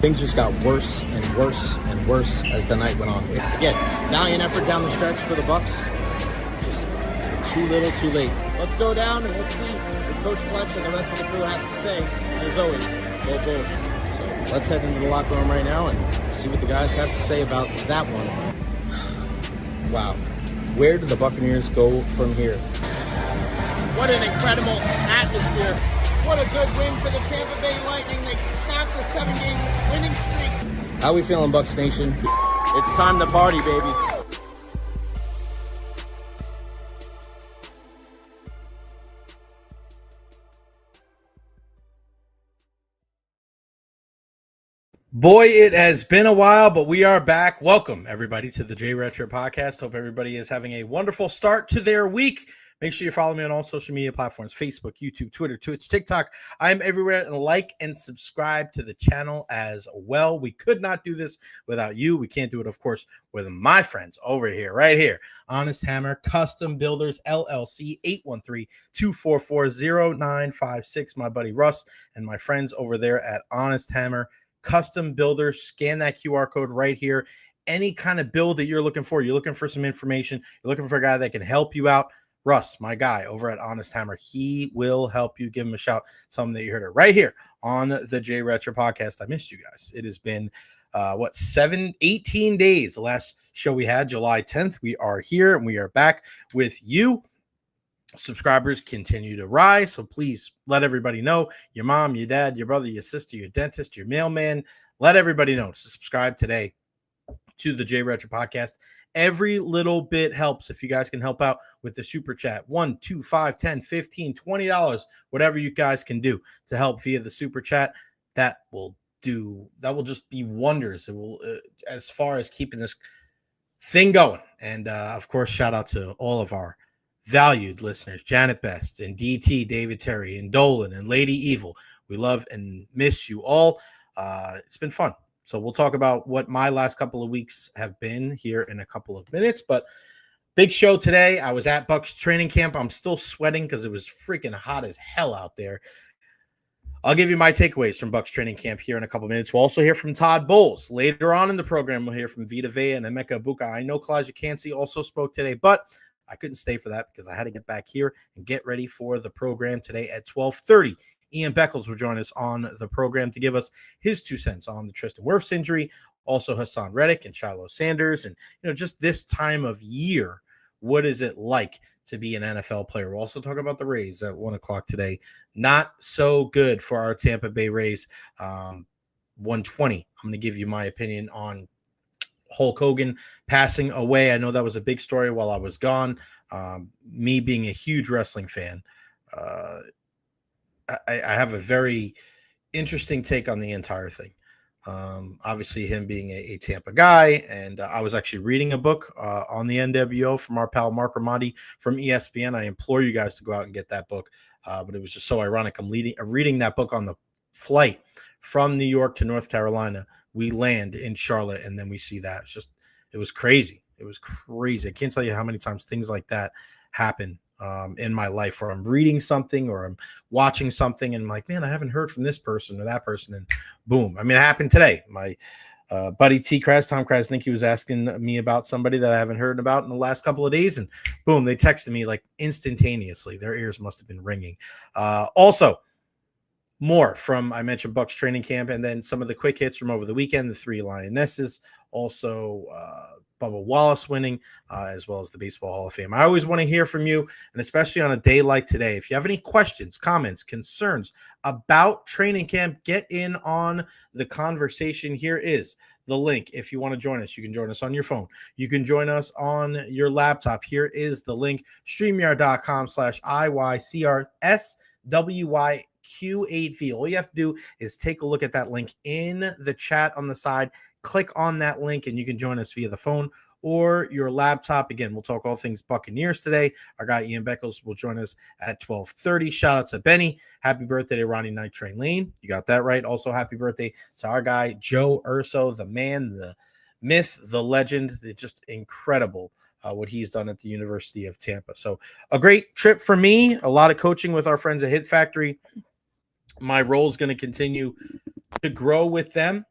Things just got worse and worse and worse as the night went on. Again, valiant effort down the stretch for the Bucs. Just too little, too late. Let's go down and let's see what Coach Fletch and the rest of the crew has to say. And as always, go Bulls. So let's head into the locker room right now and see what the guys have to say about that one. Wow. Where do the Buccaneers go from here? What an incredible atmosphere. What a good win for the Tampa Bay Lightning. They snapped a 7-game winning streak. How we feeling, Bucs Nation? It's time to party, baby. Boy, it has been a while, but we are back. Welcome, everybody, to the Recher podcast. Hope everybody is having a wonderful start to their week. Make sure you follow me on all social media platforms, Facebook, YouTube, Twitter, Twitch, TikTok. I am everywhere. And like and subscribe to the channel as well. We could not do this without you. We can't do it, of course, with my friends over here, right here. Honest Hammer Custom Builders, LLC, 813-244-0956. My buddy Russ and my friends over there at Honest Hammer Custom Builders. Scan that QR code right here. Any kind of build that you're looking for some information, you're looking for a guy that can help you out. Russ, my guy over at Honest Hammer, he will help you. Give him a shout. Something that you heard it right here on the Recher podcast. I missed you guys. It has been 18 days. The last show we had, July 10th. We are here and we are back with you. Subscribers continue to rise, so please let everybody know. Your mom, your dad, your brother, your sister, your dentist, your mailman. Let everybody know to subscribe today to the Recher podcast. Every little bit helps. If you guys can help out with the super chat, $1, $2, $5, $10, $15, $20, whatever you guys can do to help via the super chat, that will just be wonders. It will, as far as keeping this thing going. And of course, shout out to all of our valued listeners, Janet Best and DT, David Terry and Dolan and Lady Evil. We love and miss you all. It's been fun. So we'll talk about what my last couple of weeks have been here in a couple of minutes. But big show today. I was at Bucs training camp. I'm still sweating because it was freaking hot as hell out there. I'll give you my takeaways from Bucs training camp here in a couple of minutes. We'll also hear from Todd Bowles. Later on in the program, we'll hear from Vita Vea and Emeka Egbuka. I know Kalijah Cansey also spoke today, but I couldn't stay for that because I had to get back here and get ready for the program today at 12:30. Ian Beckles will join us on the program to give us his 2 cents on the Tristan Wirfs injury, also Hassan Reddick and Shiloh Sanders, and just this time of year, what is it like to be an NFL player? We'll also talk about the Rays at 1 o'clock today. Not so good for our Tampa Bay Rays. 120. I'm going to give you my opinion on Hulk Hogan passing away. I know that was a big story while I was gone. Me being a huge wrestling fan, I have a very interesting take on the entire thing. Obviously, him being a Tampa guy, and I was actually reading a book on the NWO from our pal Mark Ramadi from ESPN. I implore you guys to go out and get that book, but it was just so ironic. I'm reading that book on the flight from New York to North Carolina. We land in Charlotte, and then we see that. It was crazy. It was crazy. I can't tell you how many times things like that happen in my life, where I'm reading something or I'm watching something and I'm like, man, I haven't heard from this person or that person. And boom. I mean, it happened today. My buddy Tom Kraz, I think he was asking me about somebody that I haven't heard about in the last couple of days. And boom, they texted me like instantaneously. Their ears must have been ringing. Also, more from, I mentioned Bucs training camp, and then some of the quick hits from over the weekend, the 3 Lionesses, also Bubba Wallace winning, as well as the Baseball Hall of Fame. I always want to hear from you, and especially on a day like today. If you have any questions, comments, concerns about training camp, get in on the conversation. Here is the link. If you want to join us, you can join us on your phone. You can join us on your laptop. Here is the link, StreamYard.com/IYCRSWYQ8V. All you have to do is take a look at that link in the chat on the side. Click on that link and you can join us via the phone or your laptop. Again, we'll talk all things Buccaneers today. Our guy Ian Beckles will join us at 12:30. Shout out to Benny. Happy birthday to Ronnie Night Train Lane. You got that right. Also, happy birthday to our guy Joe Urso, the man, the myth, the legend. It's just incredible what he's done at the University of Tampa. So a great trip for me. A lot of coaching with our friends at Hit Factory. My role is going to continue to grow with them.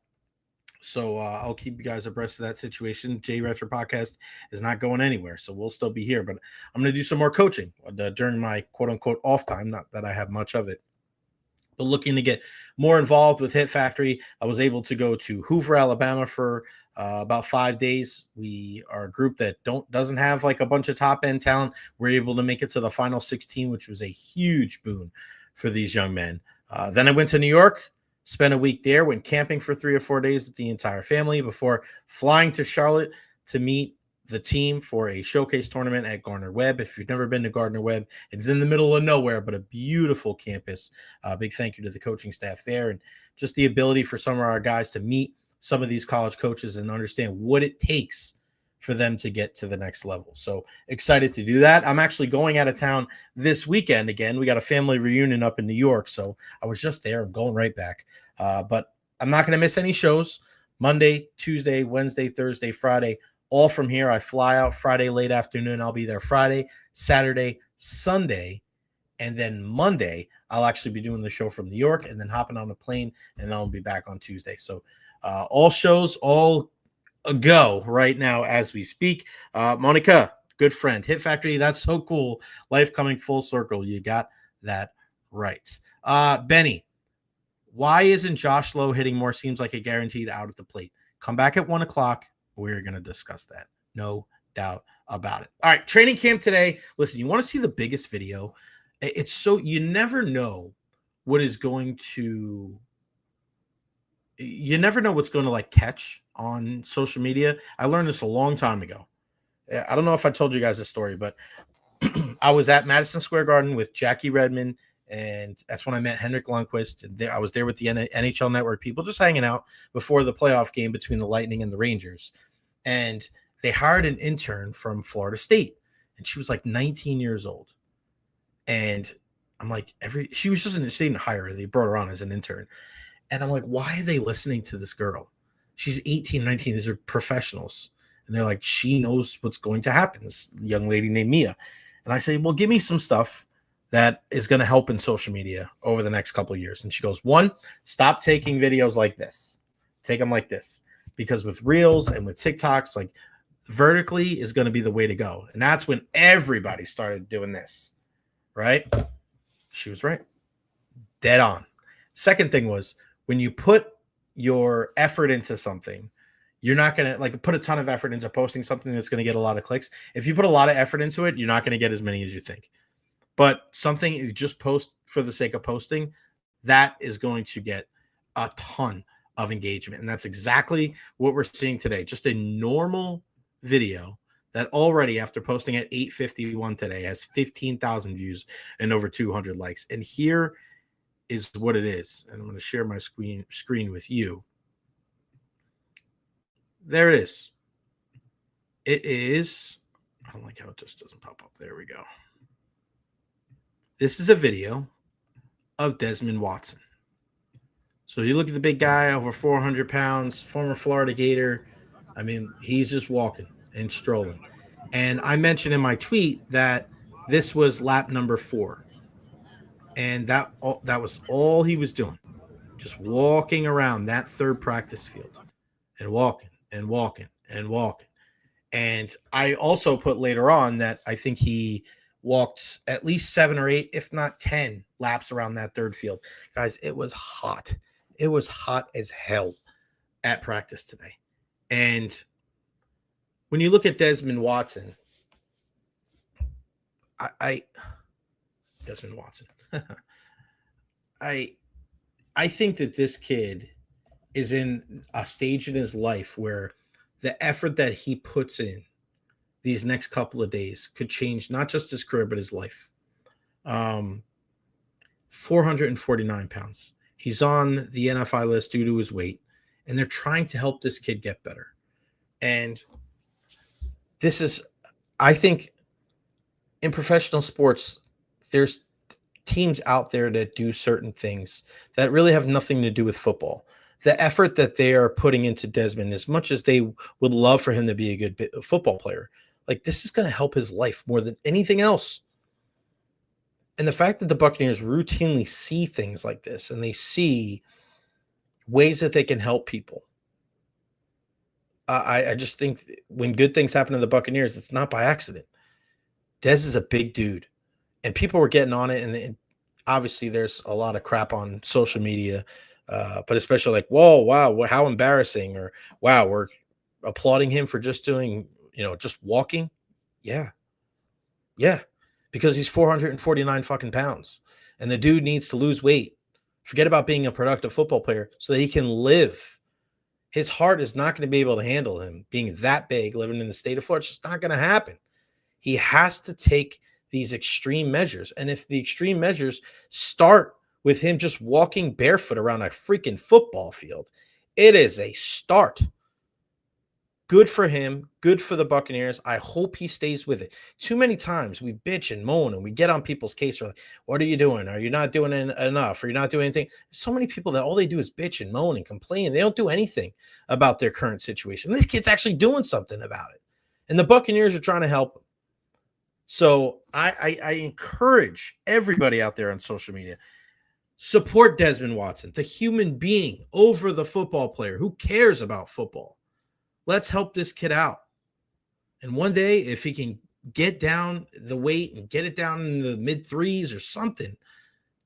So I'll keep you guys abreast of that situation. Recher podcast is not going anywhere, so we'll still be here. But I'm going to do some more coaching during my quote-unquote off time. Not that I have much of it. But looking to get more involved with Hit Factory. I was able to go to Hoover, Alabama for about 5 days. We are a group that doesn't have like a bunch of top-end talent. We're able to make it to the final 16, which was a huge boon for these young men. Then I went to New York. Spent a week there, went camping for 3 or 4 days with the entire family before flying to Charlotte to meet the team for a showcase tournament at Gardner-Webb. If you've never been to Gardner-Webb, it's in the middle of nowhere, but a beautiful campus. Big thank you to the coaching staff there, and just the ability for some of our guys to meet some of these college coaches and understand what it takes for them to get to the next level. So excited to do that. I'm actually going out of town this weekend again. We got a family reunion up in New York, so I was just there. I'm going right back. But I'm not going to miss any shows. Monday, Tuesday, Wednesday, Thursday, Friday, all from here. I fly out Friday late afternoon. I'll be there Friday, Saturday, Sunday, and then Monday I'll actually be doing the show from New York and then hopping on a plane, and I'll be back on Tuesday. So all shows, all a go right now as we speak. Monica, good friend, Hit Factory, that's so cool. Life coming full circle. You got that right. Benny, why isn't Josh Lowe hitting more? Seems like a guaranteed out at the plate. Come back at 1 o'clock. We're going to discuss that. No doubt about it. All right, training camp today. Listen, you want to see the biggest video? It's so you never know what is going to like catch on social media. I learned this a long time ago. I don't know if I told you guys this story, but I was at Madison Square Garden with Jackie Redmond, and that's when I met Henrik Lundqvist. And I was there with the NHL Network people, just hanging out before the playoff game between the Lightning and the Rangers. And they hired an intern from Florida State, and she was like 19 years old. And I'm like, she was just they didn't hire her. They brought her on as an intern. And I'm like, why are they listening to this girl? She's 18, 19. These are professionals. And they're like, she knows what's going to happen. This young lady named Mia. And I say, well, give me some stuff that is going to help in social media over the next couple of years. And she goes, 1, stop taking videos like this. Take them like this. Because with Reels and with TikToks, like vertically is going to be the way to go. And that's when everybody started doing this. Right? She was right. Dead on. Second thing was, when you put your effort into something, you're not going to like put a ton of effort into posting something that's going to get a lot of clicks. If you put a lot of effort into it, you're not going to get as many as you think. But something you just post for the sake of posting, that is going to get a ton of engagement. And that's exactly what we're seeing today. Just a normal video that already, after posting at 8:51 today, has 15,000 views and over 200 likes. And here is what it is. And I'm going to share my screen with you. There it is. It is, I don't like how it just doesn't pop up. There we go. This is a video of Desmond Watson. So you look at the big guy, over 400 pounds, former Florida Gator. I mean, he's just walking and strolling. And I mentioned in my tweet that this was lap number 4. And that was all he was doing, just walking around that third practice field and walking and walking and walking. And I also put later on that I think he walked at least 7 or 8, if not 10 laps around that third field. Guys, it was hot. It was hot as hell at practice today. And when you look at Desmond Watson, Desmond Watson. I think that this kid is in a stage in his life where the effort that he puts in these next couple of days could change not just his career, but his life. 449 pounds. He's on the NFI list due to his weight, and they're trying to help this kid get better. And this is, I think, in professional sports, there's teams out there that do certain things that really have nothing to do with football. The effort that they are putting into Desmond, as much as they would love for him to be a good football player, like this is going to help his life more than anything else. And the fact that the Buccaneers routinely see things like this and they see ways that they can help people, I just think when good things happen to the Buccaneers, it's not by accident. Dez is a big dude, and people were getting on it, and obviously there's a lot of crap on social media, but especially like, whoa, wow, how embarrassing, or wow, we're applauding him for just doing, just walking. Yeah, because he's 449 fucking pounds, and the dude needs to lose weight. Forget about being a productive football player so that he can live. His heart is not going to be able to handle him being that big, living in the state of Florida. It's just not going to happen. He has to take these extreme measures. And if the extreme measures start with him just walking barefoot around a freaking football field, it is a start. Good for him. Good for the Buccaneers. I hope he stays with it. Too many times we bitch and moan and we get on people's case. We're like, what are you doing? Are you not doing enough? Are you not doing anything? So many people that all they do is bitch and moan and complain. They don't do anything about their current situation. This kid's actually doing something about it. And the Buccaneers are trying to help him. So I encourage everybody out there on social media, support Desmond Watson, the human being, over the football player. Who cares about football? Let's help this kid out. And one day, if he can get down the weight and get it down in the mid threes or something,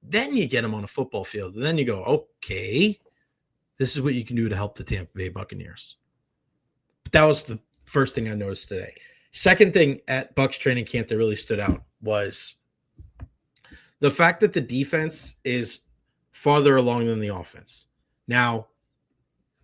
then you get him on a football field. And then you go, okay, this is what you can do to help the Tampa Bay Buccaneers. But that was the first thing I noticed today. Second thing at Bucs training camp that really stood out was the fact that the defense is farther along than the offense. Now,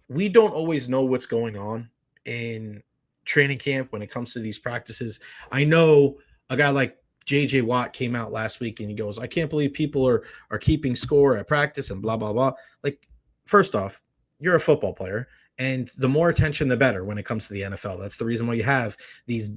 we don't always know what's going on in training camp when it comes to these practices. I know a guy like JJ Watt came out last week and he goes, I can't believe people are keeping score at practice and blah, blah, blah. Like, first off, you're a football player, and the more attention, the better when it comes to the NFL. That's the reason why you have these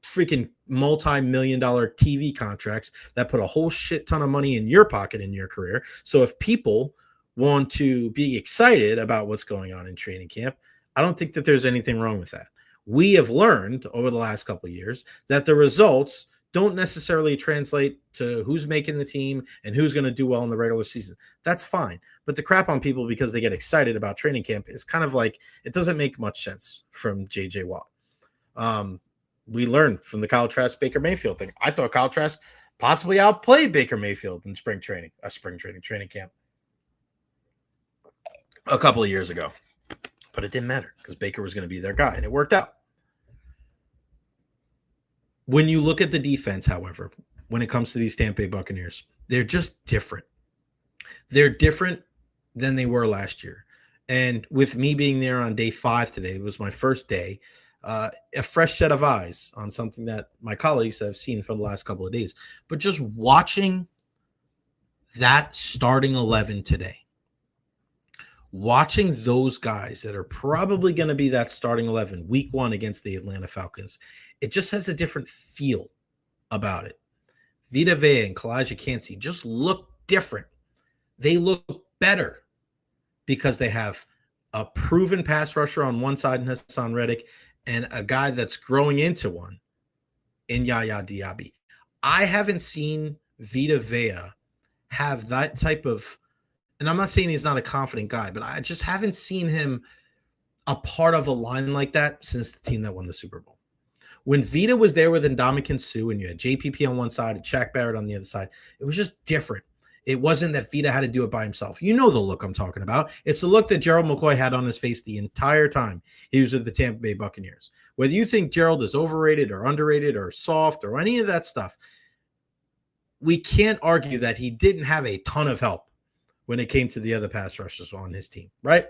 freaking multi-million-dollar TV contracts that put a whole shit ton of money in your pocket in your career. So if people want to be excited about what's going on in training camp, I don't think that there's anything wrong with that. We have learned over the last couple of years that the results don't necessarily translate to who's making the team and who's going to do well in the regular season. That's fine. But the crap on people because they get excited about training camp is kind of like, it doesn't make much sense from JJ Watt. We learned from the Kyle Trask Baker Mayfield thing. I thought Kyle Trask possibly outplayed Baker Mayfield in training camp a couple of years ago. But it didn't matter because Baker was going to be their guy, and it worked out. When you look at the defense, however, when it comes to these Tampa Bay Buccaneers, they're just different. They're different than they were last year. And with me being there on day 5 today, it was my first day, a fresh set of eyes on something that my colleagues have seen for the last couple of days. But just watching that starting 11 today, watching those guys that are probably going to be that starting 11 week 1 against the Atlanta Falcons, it just has a different feel about it. Vita Vea and Kalijah Kancey just look different. They look better because they have a proven pass rusher on one side in Hassan Reddick and a guy that's growing into one in Yaya Diaby. I haven't seen Vita Vea have that type of, and I'm not saying he's not a confident guy, but I just haven't seen him a part of a line like that since the team that won the Super Bowl. When Vita was there with Ndamukong Suh and you had JPP on one side and Shaq Barrett on the other side, it was just different. It wasn't that Vita had to do it by himself. You know the look I'm talking about. It's the look that Gerald McCoy had on his face the entire time he was with the Tampa Bay Buccaneers. Whether you think Gerald is overrated or underrated or soft or any of that stuff, we can't argue that he didn't have a ton of help when it came to the other pass rushers on his team, right?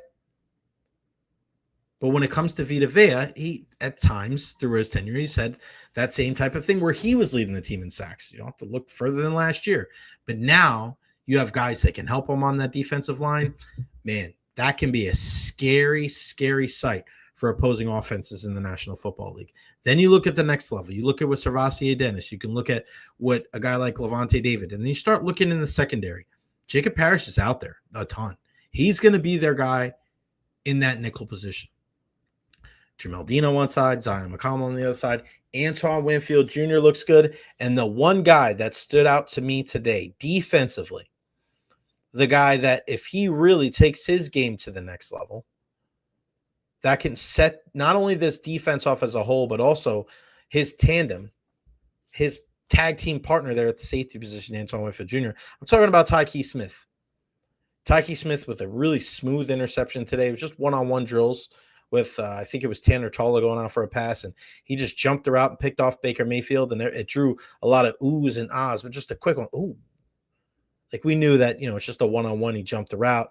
But when it comes to Vita Vea, he, at times through his tenure, he's had that same type of thing where he was leading the team in sacks. You don't have to look further than last year. But now you have guys that can help him on that defensive line. Man, that can be a scary, scary sight for opposing offenses in the National Football League. Then you look at the next level. You look at what Servassier Dennis. You can look at what a guy like Levante David. And then you start looking in the secondary. Jacob Parrish is out there a ton. He's going to be their guy in that nickel position. Jamel Dean on one side, Zion McCollum on the other side. Antoine Winfield Jr. looks good. And the one guy that stood out to me today defensively, the guy that if he really takes his game to the next level, that can set not only this defense off as a whole, but also his tandem, his tag team partner there at the safety position, Antoine Winfield Jr. I'm talking about Tyke Smith. Tyke Smith with a really smooth interception today. It was just one-on-one drills with, I think it was Tanner Tolla going out for a pass, and he just jumped the route and picked off Baker Mayfield, and it drew a lot of oohs and ahs, but just a quick one. Ooh. Like we knew that, it's just a one-on-one. He jumped the route,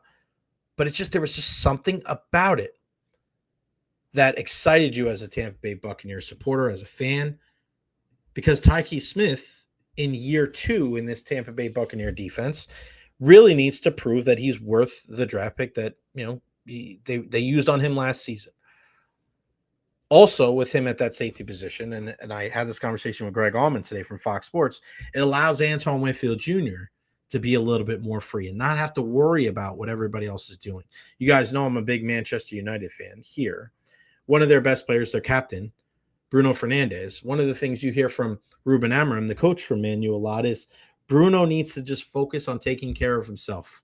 but there was just something about it that excited you as a Tampa Bay Buccaneers supporter, as a fan, because Tyke Smith in year 2 in this Tampa Bay Buccaneer defense really needs to prove that he's worth the draft pick that, they used on him last season. Also, with him at that safety position, and I had this conversation with Greg Allman today from Fox Sports, it allows Antoine Winfield Jr. to be a little bit more free and not have to worry about what everybody else is doing. You guys know I'm a big Manchester United fan here. One of their best players, their captain, Bruno Fernandes. One of the things you hear from Ruben Amorim, the coach from Man U, a lot is Bruno needs to just focus on taking care of himself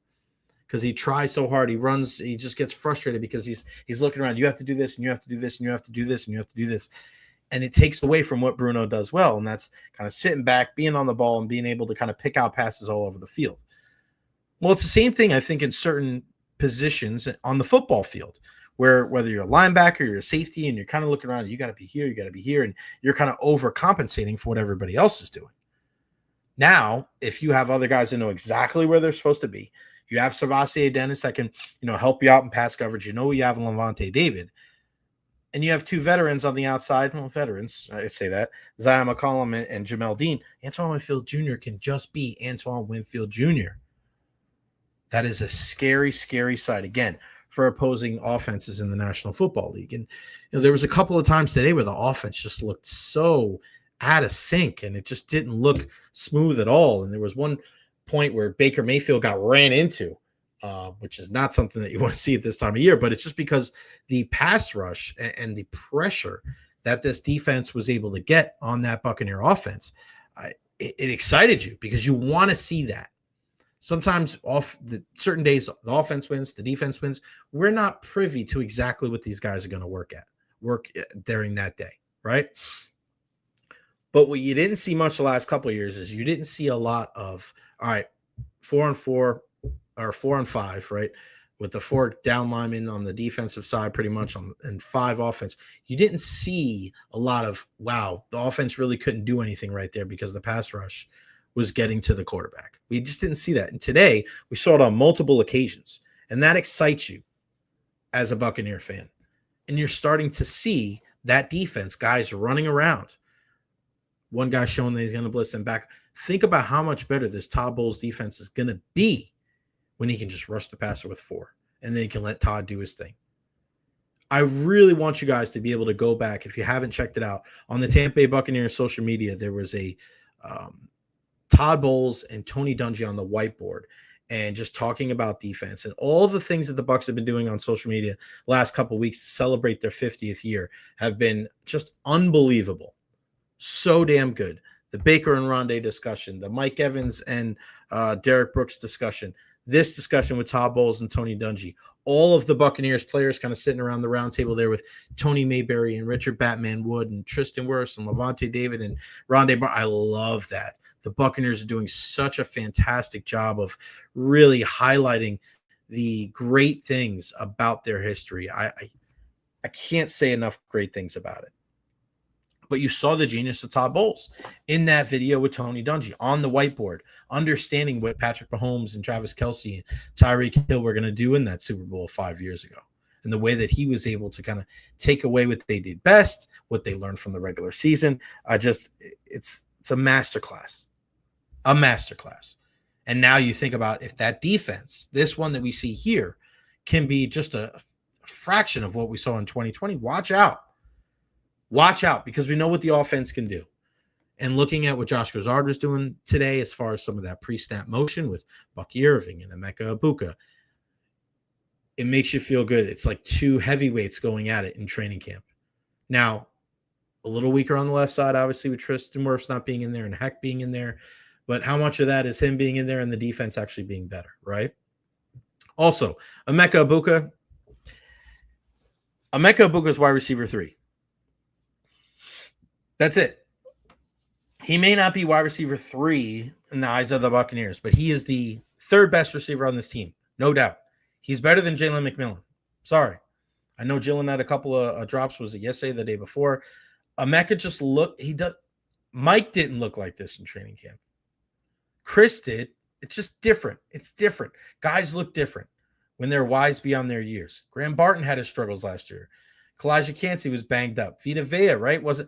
because he tries so hard. He runs. He just gets frustrated because he's looking around. You have to do this, and you have to do this, and you have to do this, and you have to do this. And it takes away from what Bruno does well, and that's kind of sitting back, being on the ball, and being able to kind of pick out passes all over the field. Well, it's the same thing, I think, in certain positions on the football field, where whether you're a linebacker, you're a safety, and you're kind of looking around, you got to be here, and you're kind of overcompensating for what everybody else is doing. Now, if you have other guys that know exactly where they're supposed to be, you have Savasi Dennis that can, help you out in pass coverage. You have Levante David, and you have 2 veterans on the outside. Well, veterans, I say that. Zion McCollum and Jamel Dean. Antoine Winfield Jr. can just be Antoine Winfield Jr. That is a scary, scary sight. Again, for opposing offenses in the National Football League. And there was a couple of times today where the offense just looked so out of sync and it just didn't look smooth at all. And there was one point where Baker Mayfield got ran into, which is not something that you want to see at this time of year, but it's just because the pass rush and the pressure that this defense was able to get on that Buccaneer offense, it excited you because you want to see that. Sometimes certain days, the offense wins, the defense wins. We're not privy to exactly what these guys are going to work during that day, right? But what you didn't see much the last couple of years is you didn't see a lot of, all right, 4-4 or 4-5, right? With the 4 down linemen on the defensive side, pretty much and 5 offense. You didn't see a lot of, wow, the offense really couldn't do anything right there because the pass rush was getting to the quarterback. We just didn't see that. And today we saw it on multiple occasions. And that excites you as a Buccaneer fan. And you're starting to see that defense, guys running around. One guy showing that he's going to blitz them back. Think about how much better this Todd Bowles defense is going to be when he can just rush the passer with 4. And then he can let Todd do his thing. I really want you guys to be able to go back, if you haven't checked it out, on the Tampa Bay Buccaneers social media. There was a Todd Bowles and Tony Dungy on the whiteboard and just talking about defense and all the things that the Bucs have been doing on social media last couple of weeks to celebrate their 50th year have been just unbelievable. So damn good. The Baker and Rondé discussion, the Mike Evans and Derek Brooks discussion, this discussion with Todd Bowles and Tony Dungy, all of the Buccaneers players kind of sitting around the round table there with Tony Mayberry and Richard Batman Wood and Tristan Wirfs and Levante David and Rondé Barr. I love that. The Buccaneers are doing such a fantastic job of really highlighting the great things about their history. I can't say enough great things about it. But you saw the genius of Todd Bowles in that video with Tony Dungy on the whiteboard, understanding what Patrick Mahomes and Travis Kelce and Tyreek Hill were going to do in that Super Bowl 5 years ago. And the way that he was able to kind of take away what they did best, what they learned from the regular season. It's a masterclass. A masterclass. And now you think about if that defense, this one that we see here, can be just a fraction of what we saw in 2020, watch out. Watch out, because we know what the offense can do. And looking at what Josh Grizzard was doing today as far as some of that pre-snap motion with Bucky Irving and Emeka Egbuka, it makes you feel good. It's like 2 heavyweights going at it in training camp. Now, a little weaker on the left side, obviously, with Tristan Wirfs not being in there and Heck being in there. But how much of that is him being in there and the defense actually being better, right? Also, Emeka Egbuka, Emeka Egbuka is wide receiver 3. That's it. He may not be wide receiver 3 in the eyes of the Buccaneers, but he is the third best receiver on this team, no doubt. He's better than Jalen McMillan. Sorry. I know Jalen had a couple of drops. Was it yesterday, the day before? Emeka just looked. Mike didn't look like this in training camp. Chris did. It's just different. It's different. Guys look different when they're wise beyond their years. Graham Barton had his struggles last year. Kalijah Kancey was banged up. Vita Vea, right? Wasn't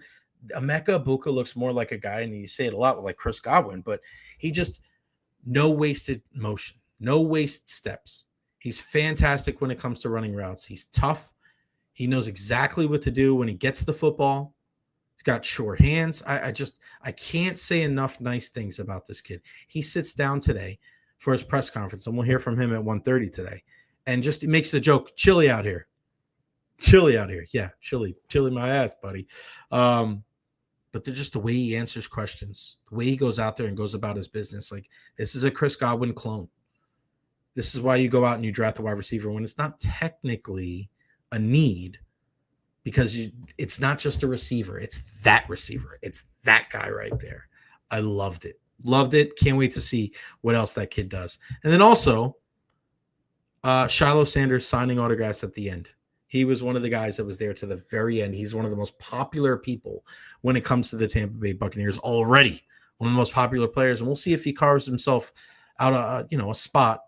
Emeka Egbuka looks more like a guy, and you say it a lot with like Chris Godwin, but he just no wasted motion, no waste steps. He's fantastic when it comes to running routes. He's tough. He knows exactly what to do when he gets the football. He's got sure hands. I can't say enough nice things about this kid. He sits down today for his press conference, and we'll hear from him at 1:30 today. And just makes the joke, chilly out here. Chilly out here. Yeah, chilly my ass, buddy. But they're just the way he answers questions, the way he goes out there and goes about his business. Like, this is a Chris Godwin clone. This is why you go out and you draft a wide receiver when it's not technically a need, because it's not just a receiver. It's that receiver. It's that guy right there. I loved it. Loved it. Can't wait to see what else that kid does. And then also, Shiloh Sanders signing autographs at the end. He was one of the guys that was there to the very end. He's one of the most popular people when it comes to the Tampa Bay Buccaneers already. One of the most popular players. And we'll see if he carves himself out a spot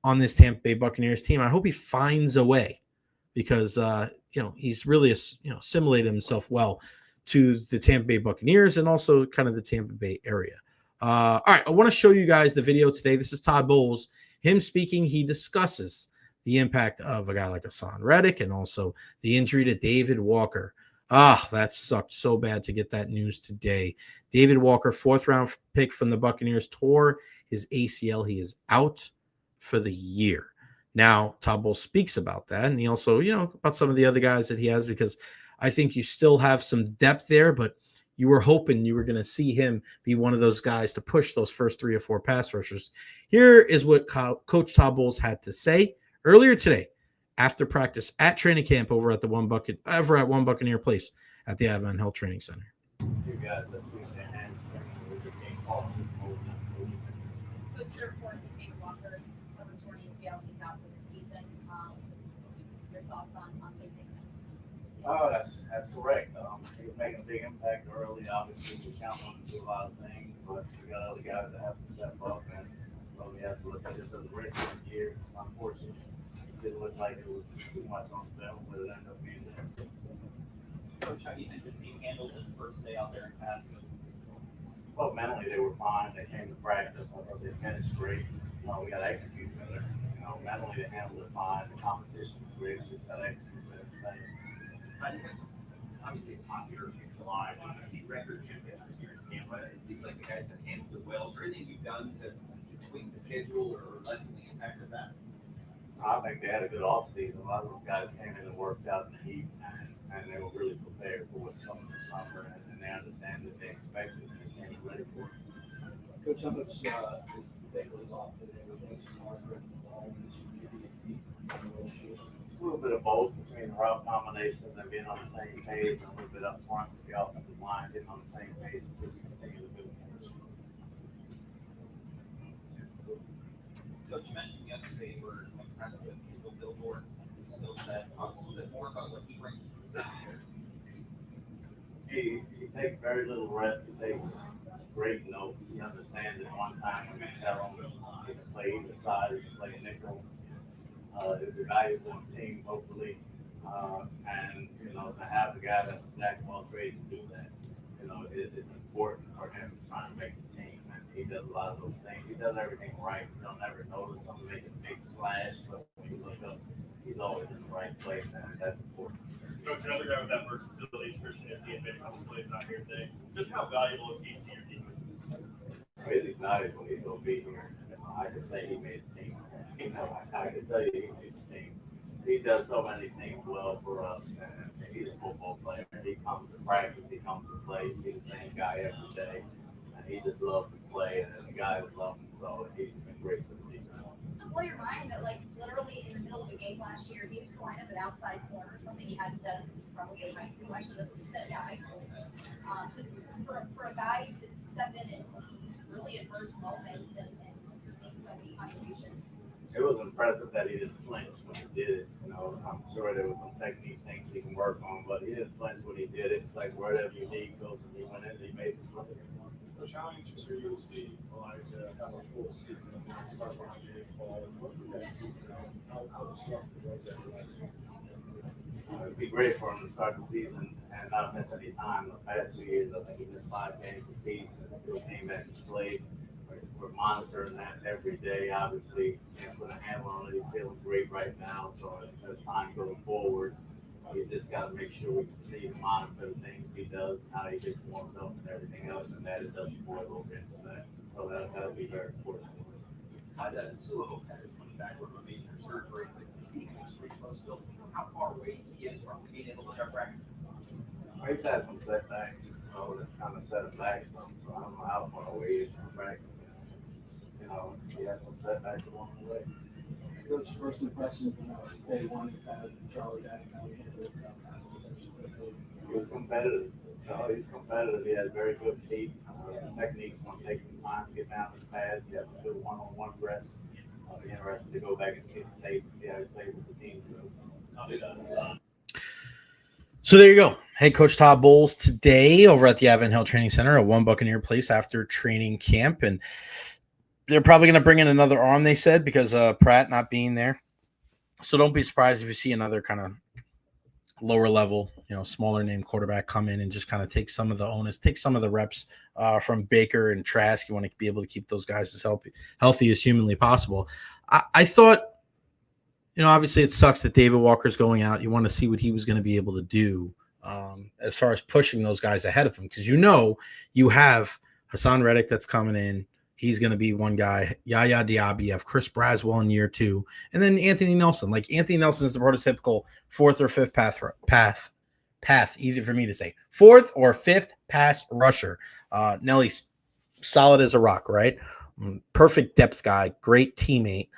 on this Tampa Bay Buccaneers team. I hope he finds a way, because he's really assimilated himself well to the Tampa Bay Buccaneers and also kind of the Tampa Bay area. All right, I want to show you guys the video today. This is Todd Bowles. Him speaking, he discusses the impact of a guy like Hassan Reddick and also the injury to David Walker. That sucked so bad to get that news today. David Walker, 4th-round pick from the Buccaneers, tore his ACL. He is out for the year. Now, Todd Bowles speaks about that, and he also, about some of the other guys that he has, because I think you still have some depth there, but you were hoping you were going to see him be one of those guys to push those first 3 or 4 pass rushers. Here is what Coach Todd Bowles had to say earlier today after practice at training camp over at One Buccaneer Place at the Avon Health Training Center. You guys that twist their hands with the game calls. What's your reports of David Walker, summer torn ACL, he's out for the season? Just your thoughts on facing him? Oh, that's correct. He was making a big impact early. Obviously, we count on him to do a lot of things, but we got other guys that have to step up, and so we have to look at this as a redshirt year. It's unfortunate. It didn't look like it was too much on film, but it ended up being there. Coach, how do you think the team handled his first day out there in pads? Well, mentally they were fine. They came to practice. I thought they finished great. We got to execute better. Mentally they handled it fine. The competition was great. We just got to execute better things. Obviously, it's hot here in July. When you see record temperatures here in Tampa, it seems like the guys have handled it well. Is there anything you've done to tweak the schedule or lessen the impact of that? I think they had a good offseason. A lot of those guys came in and worked out in the heat, and they were really prepared for what's coming this summer, and they understand that they expected and they came ready for it. Coach, how much is Beckles off today? Was that just hard for the ball? It's a little bit of both between the route combinations and being on the same page, and a little bit up front with the offensive line getting on the same page and just continue to build chemistry. Coach, you mentioned yesterday you were impressed with Kendall Billboard, his skill set. Talk a little bit more about what he brings to the secondary. He takes very little reps. He takes great notes. He understands that one time when you tell him he can play either side, he can play nickel. The values on the team, hopefully, and to have the guy that's jack of all trades to do that, it's important for him trying to make the team, and he does a lot of those things. He does everything right. You don't ever notice him making a big splash, but when you look up, he's always in the right place, and that's important. Coach, another guy with that versatility is Christian as he had made a couple plays out here today. Just how valuable is he to your defense? He's valuable. He's going to be here. I can say he made the team. I can tell you he made the team. He does so many things well for us, and he's a football player. He comes to practice, he comes to play. You see the same guy every day, and he just loves to play, and the guys love him, so he's been great for the defense. blow your mind that, like, literally in the middle of a game last year, he was going up an outside corner, something he hadn't done since probably high school. Actually, that's what he said, yeah, high school. Just for a guy to step in really adverse moments and make so many contributions. It was impressive that he didn't flinch when he did it. You know, I'm sure there was some technique things he can work on, but he didn't flinch when he did it. It's like wherever you need goes, and he went in and he made some plays. Coach, how anxious are you to see Elijah have a full season and start watching the ball? And what would that do for him? How disruptive was that last year? It'd be great for him to start the season and not miss any time. The past 2 years, I think he missed 5 games apiece and still came back and played. We're monitoring that every day. Obviously, can't put a handle on it. He's feeling great right now. So as time goes forward, we just got to make sure we continue to monitor the things he does, and how he gets warmed up, and everything else, and that it doesn't boil over into that. So that'll be very important for us. Todd, Sulu is coming back from a major surgery, but to see him extreme close still, do you know how far away he is from being able to start practicing? He's had some setbacks, so it's kind of set him back some. So I don't know how far away he is from practicing. You know, he had some setbacks along the way. Coach, first impression, day one, Charlie had how he handled He was competitive. No, he's competitive. He has very good feet. Technique's going to take some time to get down to the pads. He has some good one-on-one reps. I'll be interested to go back and see the tape and see how he played with the team. So there you go. Head Coach Todd Bowles today over at the Advent Hill Training Center at One Buccaneer Place after training camp. And they're probably going to bring in another arm, they said, because Pratt not being there. So don't be surprised if you see another kind of lower level, smaller name quarterback come in and just kind of take some of the onus, take some of the reps from Baker and Trask. You want to be able to keep those guys as healthy as humanly possible. I thought, obviously it sucks that David Walker's going out. You want to see what he was going to be able to do as far as pushing those guys ahead of him, because you have Hassan Reddick that's coming in. He's going to be one guy. Yaya Diaby, you have Chris Braswell in year 2. And then Anthony Nelson. Like, Anthony Nelson is the prototypical 4th or 5th path, easy for me to say. 4th or 5th pass rusher. Nelly's solid as a rock, right? Perfect depth guy, great teammate.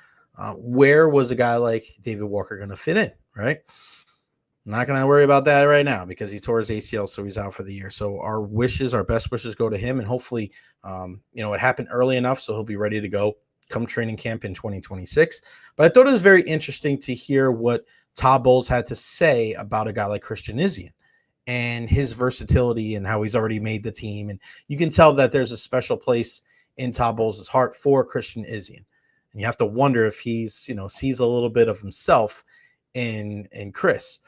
Where was a guy like David Walker going to fit in, right? I'm not going to worry about that right now because he tore his ACL, so he's out for the year. So our best wishes go to him, and hopefully, it happened early enough, so he'll be ready to go come training camp in 2026. But I thought it was very interesting to hear what Todd Bowles had to say about a guy like Christian Izien and his versatility and how he's already made the team. And you can tell that there's a special place in Todd Bowles' heart for Christian Izien. And you have to wonder if he's, sees a little bit of himself in Chris.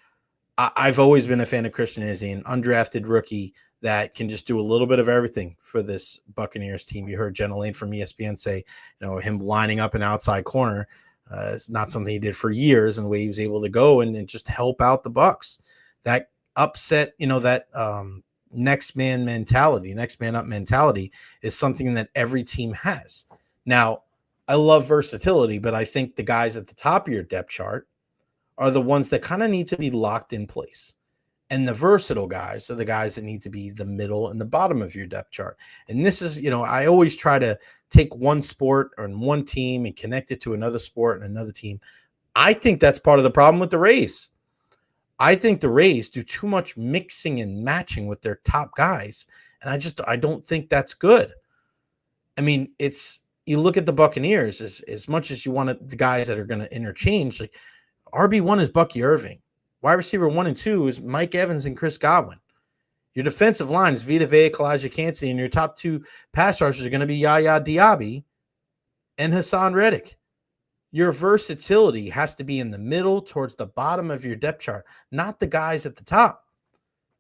I've always been a fan of Christian Izien, undrafted rookie that can just do a little bit of everything for this Buccaneers team. You heard Jenna Lane from ESPN say, him lining up an outside corner is not something he did for years, and the way he was able to go and just help out the Bucs. That upset, that next man up mentality is something that every team has. Now, I love versatility, but I think the guys at the top of your depth chart are the ones that kind of need to be locked in place. And the versatile guys are the guys that need to be the middle and the bottom of your depth chart. And this is, I always try to take one sport or one team and connect it to another sport and another team. I think that's part of the problem with the Rays. I think the Rays do too much mixing and matching with their top guys. And I don't think that's good. I mean, you look at the Buccaneers as much as you want the guys that are going to interchange, like RB1 is Bucky Irving. Wide receiver 1 and 2 is Mike Evans and Chris Godwin. Your defensive line is Vita Vea, Kalijah Kancey, and your top 2 pass rushers are going to be Yaya Diaby and Hassan Reddick. Your versatility has to be in the middle towards the bottom of your depth chart, not the guys at the top.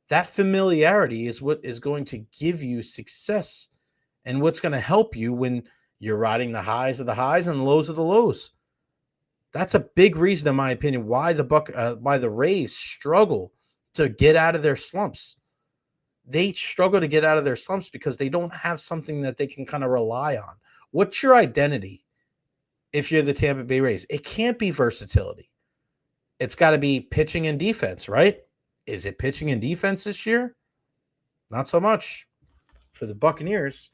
That familiarity is what is going to give you success and what's going to help you when you're riding the highs of the highs and the lows of the lows. That's a big reason, in my opinion, why the Rays struggle to get out of their slumps. They struggle to get out of their slumps because they don't have something that they can kind of rely on. What's your identity if you're the Tampa Bay Rays? It can't be versatility. It's got to be pitching and defense, right? Is it pitching and defense this year? Not so much. For the Buccaneers,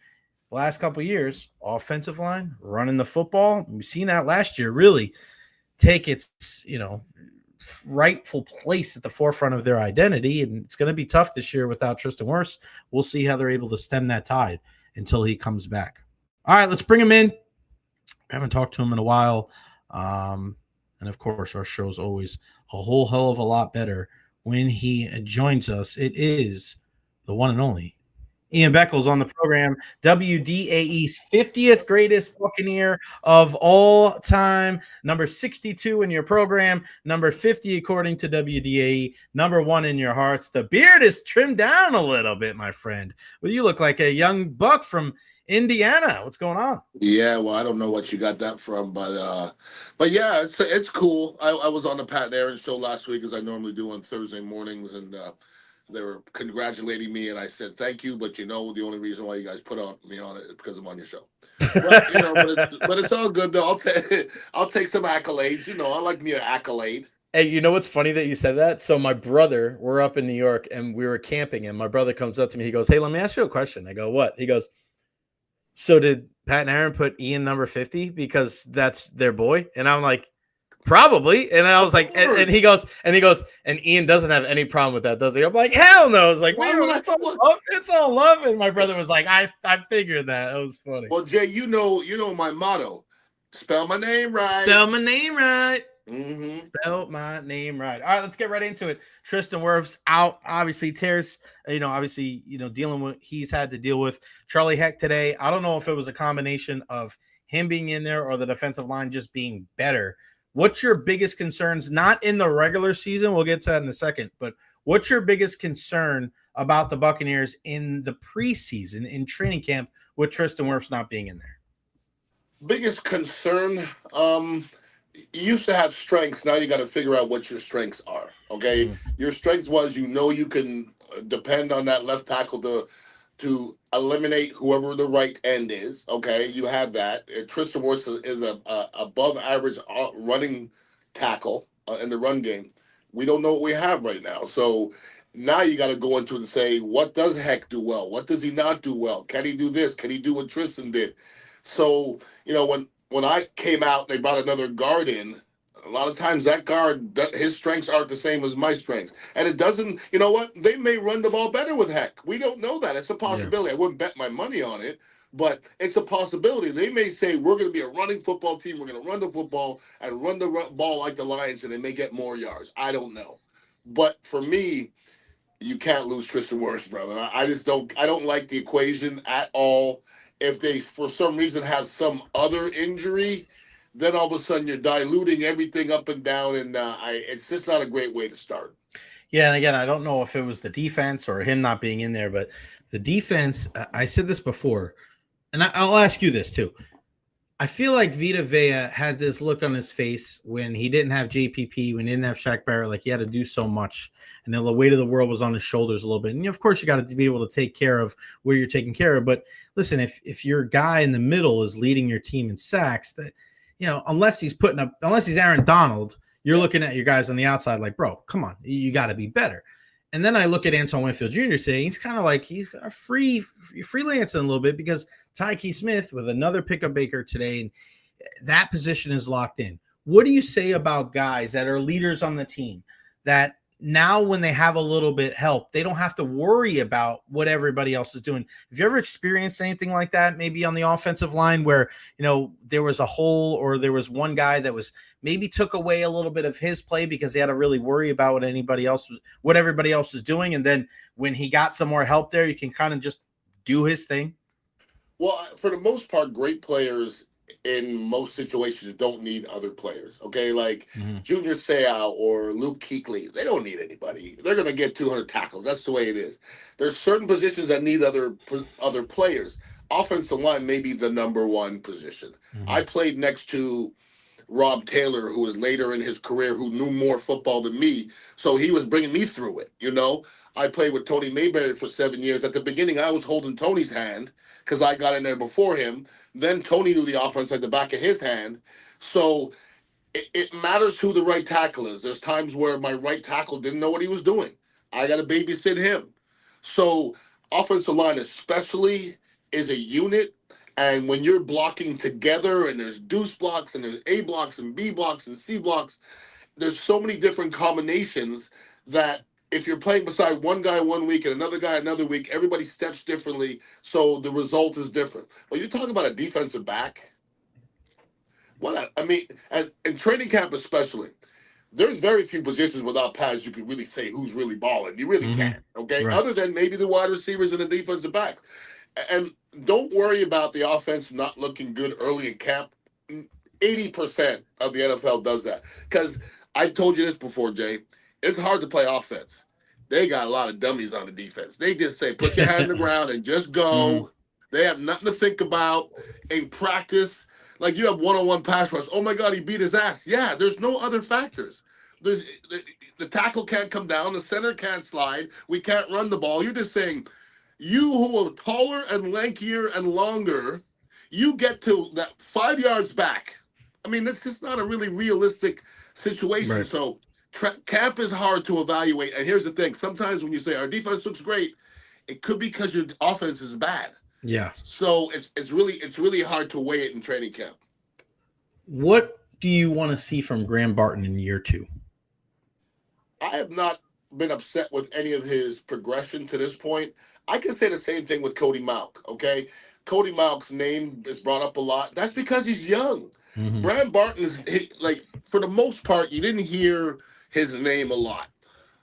the last couple of years, offensive line, running the football. We've seen that last year really take its, rightful place at the forefront of their identity. And it's going to be tough this year without Tristan Wirfs. We'll see how they're able to stem that tide until he comes back. All right, let's bring him in. I haven't talked to him in a while. And of course, our show is always a whole hell of a lot better when he joins us. It is the one and only Ian Beckles on the program, WDAE's 50th greatest Buccaneer of all time, number 62 in your program, number 50 according to WDAE, number 1 in your hearts. The beard is trimmed down a little bit, my friend. Well, you look like a young buck from Indiana. What's going on? Yeah, well, I don't know what you got that from, but yeah, it's cool. I was on the Pat and Aaron show last week, as I normally do on Thursday mornings, and they were congratulating me, and I said thank you, but the only reason why you guys put me on it is because I'm on your show. But but it's all good though. I'll take some accolades. I like me an accolade. Hey, you know what's funny that you said that? So my brother, we're up in New York and we were camping, and my brother comes up to me. He goes, "Hey, let me ask you a question." I go, "What?" He goes, "So did Pat and Aaron put Ian number 50 because that's their boy?" And I'm like, "Probably." And I was like, and he goes, and Ian doesn't have any problem with that, does he? I'm like, "Hell no." It's like, it's all love. And my brother was like, I figured that. It was funny. Well, Jay, you know my motto. Spell my name right. Spell my name right. Mm-hmm. Spell my name right. All right, let's get right into it. Tristan Wirfs out, obviously tears. Dealing with he's had to deal with Charlie Heck today. I don't know if it was a combination of him being in there or the defensive line just being better. What's your biggest concerns? Not in the regular season. We'll get to that in a second. But what's your biggest concern about the Buccaneers in the preseason, in training camp, with Tristan Wirfs not being in there? Biggest concern. You used to have strengths. Now you got to figure out what your strengths are. Okay, Your strength was you can depend on that left tackle to eliminate whoever the right end is. Okay, you have that. Tristan Wirfs is a above average running tackle in the run game. We don't know what we have right now, so now you got to go into it and say, what does Heck do well? What does he not do well? Can he do this? Can he do what Tristan did? So when I came out, they brought another guard in. A lot of times that guard, his strengths aren't the same as my strengths. And it doesn't, they may run the ball better with Heck. We don't know that. It's a possibility. Yeah. I wouldn't bet my money on it, but it's a possibility. They may say, we're going to be a running football team. We're going to run the football and run the ball like the Lions, and they may get more yards. I don't know. But for me, you can't lose Tristan Wirfs, brother. I don't like the equation at all. If they, for some reason, have some other injury, then all of a sudden you're diluting everything up and down, and it's just not a great way to start. Yeah, and again, I don't know if it was the defense or him not being in there, but the defense, I said this before, and I'll ask you this too. I feel like Vita Vea had this look on his face when he didn't have JPP, when he didn't have Shaq Barrett, like he had to do so much, and the weight of the world was on his shoulders a little bit. And of course, you got to be able to take care of where you're taking care of. But listen, if your guy in the middle is leading your team in sacks, that unless he's Aaron Donald, you're looking at your guys on the outside like, bro, come on, you got to be better. And then I look at Antoine Winfield Jr. today. He's kind of like he's freelancing a little bit because Tyke Smith with another pickup Baker today, and that position is locked in. What do you say about guys that are leaders on the team that now when they have a little bit help, they don't have to worry about what everybody else is doing? Have you ever experienced anything like that, maybe on the offensive line where, there was a hole or there was one guy that was maybe took away a little bit of his play because he had to really worry about what everybody else was doing. And then when he got some more help there, you can kind of just do his thing. Well, for the most part, great players in most situations don't need other players. Okay, like Junior Seau or Luke Kuechly, they don't need anybody. They're going to get 200 tackles. That's the way it is. There's certain positions that need other players. Offensive line may be the number one position. I played next to Rob Taylor, who was later in his career, who knew more football than me, so he was bringing me through it. I played with Tony Mayberry for 7 years. At the beginning, I was holding Tony's hand because I got in there before him. Then Tony knew the offense at the back of his hand. So it matters who the right tackle is. There's times where my right tackle didn't know what he was doing. I got to babysit him. So offensive line especially is a unit. And when you're blocking together and there's deuce blocks and there's A blocks and B blocks and C blocks, there's so many different combinations that if you're playing beside one guy one week and another guy another week, everybody steps differently. So the result is different. But you're talking about a defensive back. I mean, in training camp especially, there's very few positions without pads you can really say who's really balling. You really can't, okay? Right. Other than maybe the wide receivers and the defensive backs. And don't worry about the offense not looking good early in camp. 80% of the NFL does that. Because I've told you this before, Jay. It's hard to play offense. They got a lot of dummies on the defense. They just say, put your hand in the ground and just go. They have nothing to think about. In practice, like you have one-on-one pass rush. Oh, my God, he beat his ass. Yeah, there's no other factors. The tackle can't come down. The center can't slide. We can't run the ball. You're just saying, you who are taller and lankier and longer, you get to that 5 yards back. I mean, that's just not a really realistic situation. Right. So camp is hard to evaluate. And here's the thing. Sometimes when you say our defense looks great, it could be because your offense is bad. Yeah. So it's really hard to weigh it in training camp. What do you want to see from Graham Barton in year 2? I have not been upset with any of his progression to this point. I can say the same thing with Cody Mauch, okay? Cody Mauch's name is brought up a lot. That's because he's young. Graham Barton is, like, for the most part, you didn't hear his name a lot.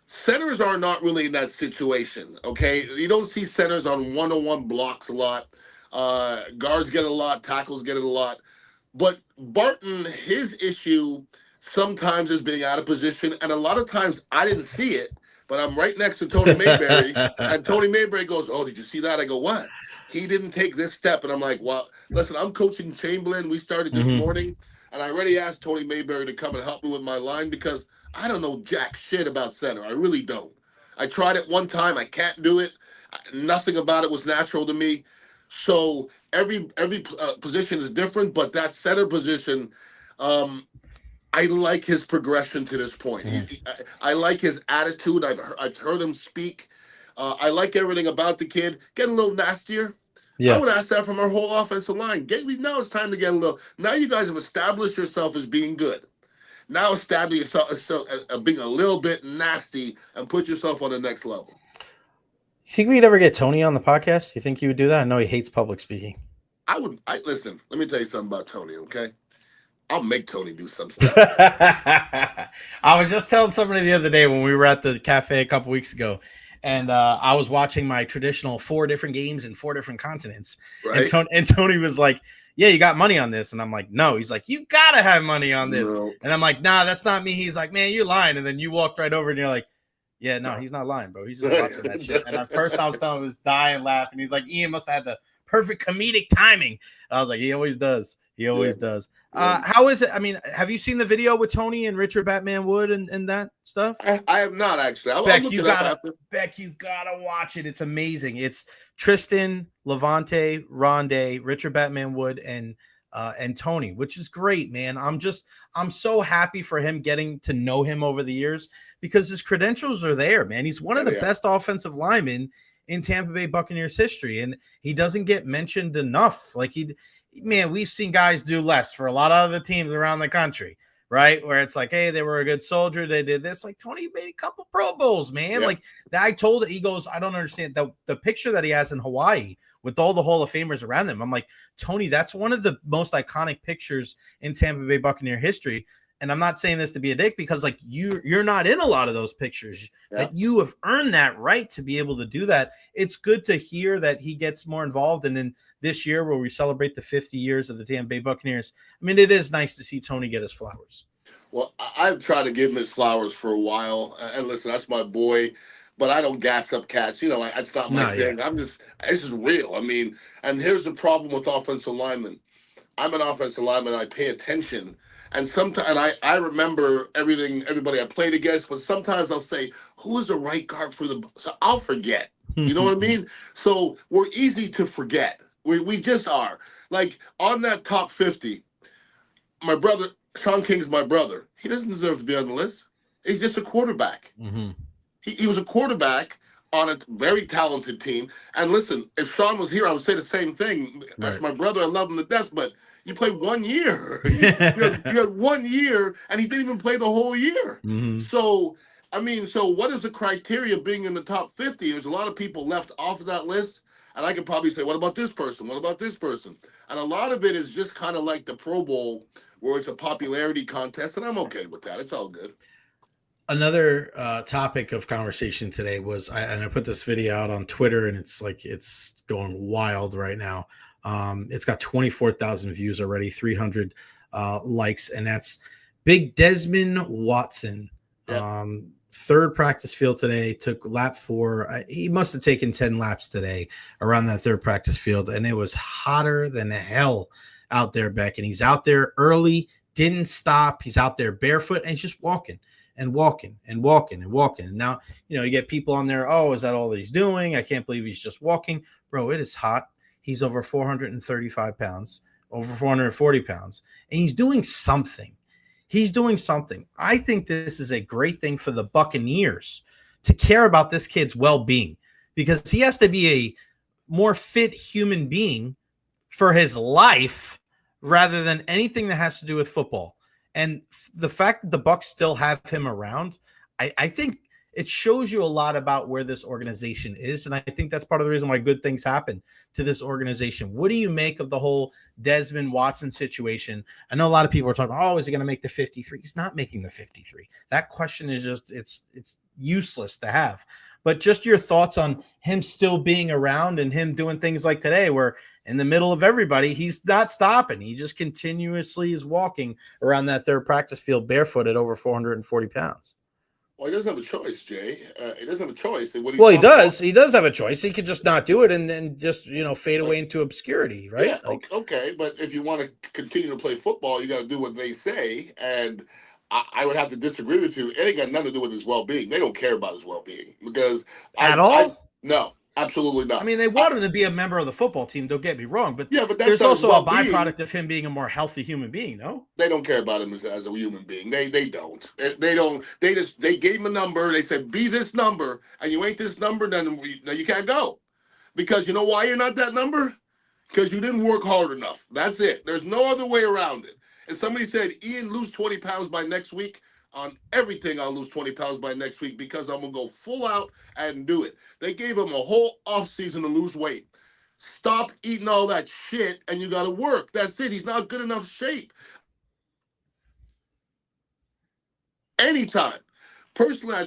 Centers are not really in that situation, okay? You don't see centers on one-on-one blocks a lot. Guards get a lot. Tackles get it a lot. But Barton, his issue sometimes is being out of position, and a lot of times I didn't see it, but I'm right next to Tony Mayberry, and Tony Mayberry goes, oh, did you see that? I go, what? He didn't take this step, and I'm like, well, listen, I'm coaching Chamberlain. We started this morning, and I already asked Tony Mayberry to come and help me with my line because I don't know jack shit about center. I really don't. I tried it one time. I can't do it. Nothing about it was natural to me. So every position is different, but that center position, I like his progression to this point. I like his attitude. I've heard him speak. I like everything about the kid. Getting a little nastier. Yeah. I would ask that from our whole offensive line. Now it's time to get a little. Now you guys have established yourself as being good. Now establish yourself as being a little bit nasty and put yourself on the next level. You think we'd ever get Tony on the podcast? You think he would do that? I know he hates public speaking. Listen, let me tell you something about Tony, okay? I'll make Tony do some stuff. I was just telling somebody the other day when we were at the cafe a couple weeks ago, and I was watching my traditional 4 different games in 4 different continents. Right? And Tony was like, yeah, you got money on this. And I'm like, no. He's like, you got to have money on this. No. And I'm like, nah, that's not me. He's like, man, you're lying. And then you walked right over and you're like, yeah, no, he's not lying, bro. He's just watching that shit. And at first I was telling him, he was dying laughing. He's like, Ian must have had the perfect comedic timing. I was like, he always does. He always does. How is it? I mean, have you seen the video with Tony and Recher Batman Wood and that stuff? I have not, actually. Beck, you gotta watch it. It's amazing. It's Tristan, Levante, Rondé, Recher Batman Wood, and Tony, which is great, man. I'm so happy for him getting to know him over the years because his credentials are there, man. He's one of the best offensive linemen in Tampa Bay Buccaneers history, and he doesn't get mentioned enough. Like we've seen guys do less for a lot of other teams around the country, right? Where it's like, hey, they were a good soldier, they did this. Like Tony made a couple Pro Bowls, man. Yeah. Like I told it, he goes, I don't understand the picture that he has in Hawaii with all the Hall of Famers around him. I'm like, Tony, that's one of the most iconic pictures in Tampa Bay Buccaneer history. And I'm not saying this to be a dick because like you're not in a lot of those pictures. That you have earned that right to be able to do that. It's good to hear that he gets more involved. And in this year where we celebrate the 50 years of the Tampa Bay Buccaneers, I mean, it is nice to see Tony get his flowers. Well, I've tried to give him his flowers for a while. And listen, that's my boy. But I don't gas up cats. You know, that's not my thing. It's just real. I mean, and here's the problem with offensive linemen. I'm an offensive lineman. I pay attention. And sometimes I remember everybody I played against, but sometimes I'll say, who is the right guard for so I'll forget. You know what I mean? So we're easy to forget. We just are. Like on that top 50, my brother, Sean King's my brother. He doesn't deserve to be on the list. He's just a quarterback. Mm-hmm. He was a quarterback on a very talented team. And listen, if Sean was here, I would say the same thing. That's Right. my brother. I love him to death, but you played 1 year. You had 1 year, and he didn't even play the whole year. Mhm. So, I mean, so what is the criteria of being in the top 50? There's a lot of people left off of that list. And I could probably say, what about this person? What about this person? And a lot of it is just kind of like the Pro Bowl, where it's a popularity contest, and I'm okay with that. It's all good. Another topic of conversation today was, and I put this video out on Twitter, and it's going wild right now. It's got 24,000 views already, 300 likes, and that's Big Desmond Watson. Yeah. Third practice field today, took lap 4. He must have taken 10 laps today around that third practice field, and it was hotter than hell out there, Beck. And he's out there early, didn't stop. He's out there barefoot, and he's just walking and walking and walking and walking. And now, you get people on there, oh, is that all that he's doing? I can't believe he's just walking. Bro, it is hot. He's over 435 pounds, over 440 pounds, and he's doing something. He's doing something. I think this is a great thing for the Buccaneers to care about this kid's well-being, because he has to be a more fit human being for his life rather than anything that has to do with football. And the fact that the Bucs still have him around, I think it shows you a lot about where this organization is. And I think that's part of the reason why good things happen to this organization. What do you make of the whole Desmond Watson situation? I know a lot of people are talking, oh, is he going to make the 53? He's not making the 53. That question is just, it's useless to have. But just your thoughts on him still being around and him doing things like today, where in the middle of everybody, he's not stopping. He just continuously is walking around that third practice field barefoot at over 440 pounds. Well, he doesn't have a choice, Jay. He doesn't have a choice. And Well, he does. He does have a choice. He could just not do it and then just, fade away into obscurity, right? Yeah, okay. But if you want to continue to play football, you got to do what they say. And I would have to disagree with you. It ain't got nothing to do with his well-being. They don't care about his well-being because no, absolutely not. I mean, they want him to be a member of the football team. Don't get me wrong, but yeah, but there's also a byproduct of him being a more healthy human being. No, they don't care about him as a human being. They don't. They gave him a number. They said be this number, and you ain't this number, then you can't go. Because you know why you're not that number? Because you didn't work hard enough. That's it. There's no other way around it. And somebody said, Ian, lose 20 pounds by next week. On everything, I'll lose 20 pounds by next week because I'm going to go full out and do it. They gave him a whole offseason to lose weight. Stop eating all that shit, and you got to work. That's it. He's not good enough shape. Anytime. Personally, I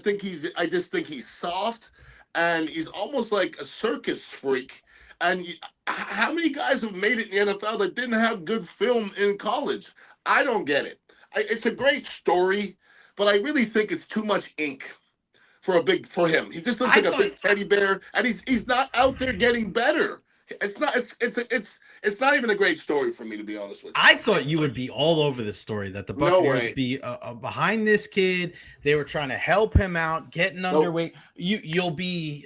just think he's soft, and he's almost like a circus freak. And how many guys have made it in the NFL that didn't have good film in college? I don't get it. It's a great story, but I really think it's too much ink for him. He just looks like a big teddy bear, and he's not out there getting better. It's not even a great story for me, to be honest with you. I thought you would be all over this story, that the Buccaneers be behind this kid. They were trying to help him out, getting underweight. You'll be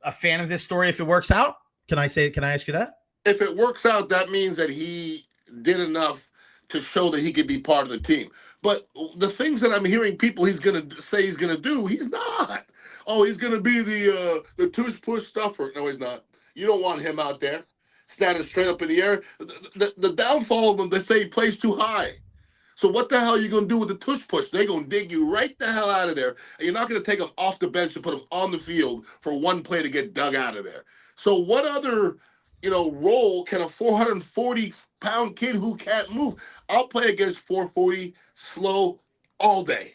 a fan of this story if it works out? Can I ask you that? If it works out, that means that he did enough to show that he could be part of the team. But the things that I'm hearing people he's going to say he's going to do, he's not. Oh, he's going to be the tush-push stuffer. No, he's not. You don't want him out there standing straight up in the air. The downfall of him, they say he plays too high. So what the hell are you going to do with the tush-push? They're going to dig you right the hell out of there. And you're not going to take him off the bench and put him on the field for one play to get dug out of there. So what other, role can a 440-pound kid who can't move? I'll play against 440 slow all day.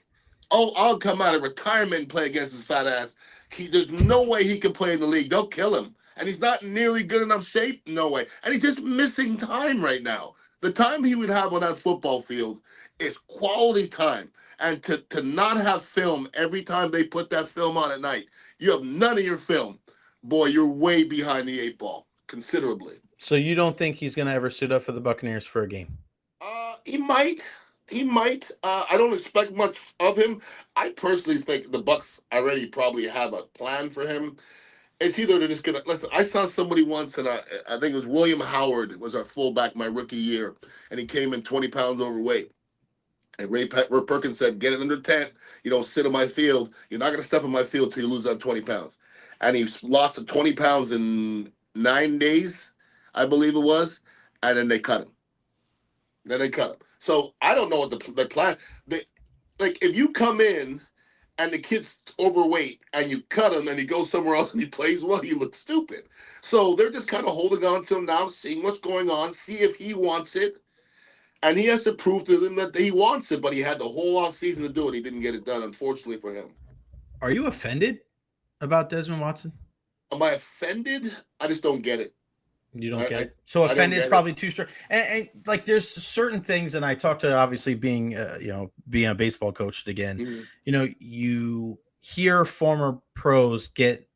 Oh, I'll come out of retirement and play against his fat ass. There's no way he can play in the league. They'll kill him. And he's not nearly good enough shape? No way. And he's just missing time right now. The time he would have on that football field is quality time. And to not have film every time they put that film on at night, you have none of your film. Boy, you're way behind the 8 ball, considerably. So you don't think he's going to ever suit up for the Buccaneers for a game? He might. I don't expect much of him. I personally think the Bucs already probably have a plan for him. It's either they're just going to – listen, I saw somebody once, and I think it was William Howard was our fullback my rookie year, and he came in 20 pounds overweight. And Ray Perkins said, get it under 10. You don't sit on my field. You're not going to step on my field till you lose that 20 pounds. and he lost to 20 pounds in 9 days, I believe it was, and then they cut him. So I don't know what the plan. Like if you come in and the kid's overweight and you cut him and he goes somewhere else and he plays well, you look stupid. So they're just kind of holding on to him now, seeing what's going on, see if he wants it. And he has to prove to them that he wants it, but he had the whole off season to do it. He didn't get it done, unfortunately for him. Are you offended about Desmond Watson? Am I offended? I just don't get it. You don't get it. So offended is probably too strong. And like, there's certain things, and I talked to obviously being a baseball coach again. Mm-hmm. You hear former pros get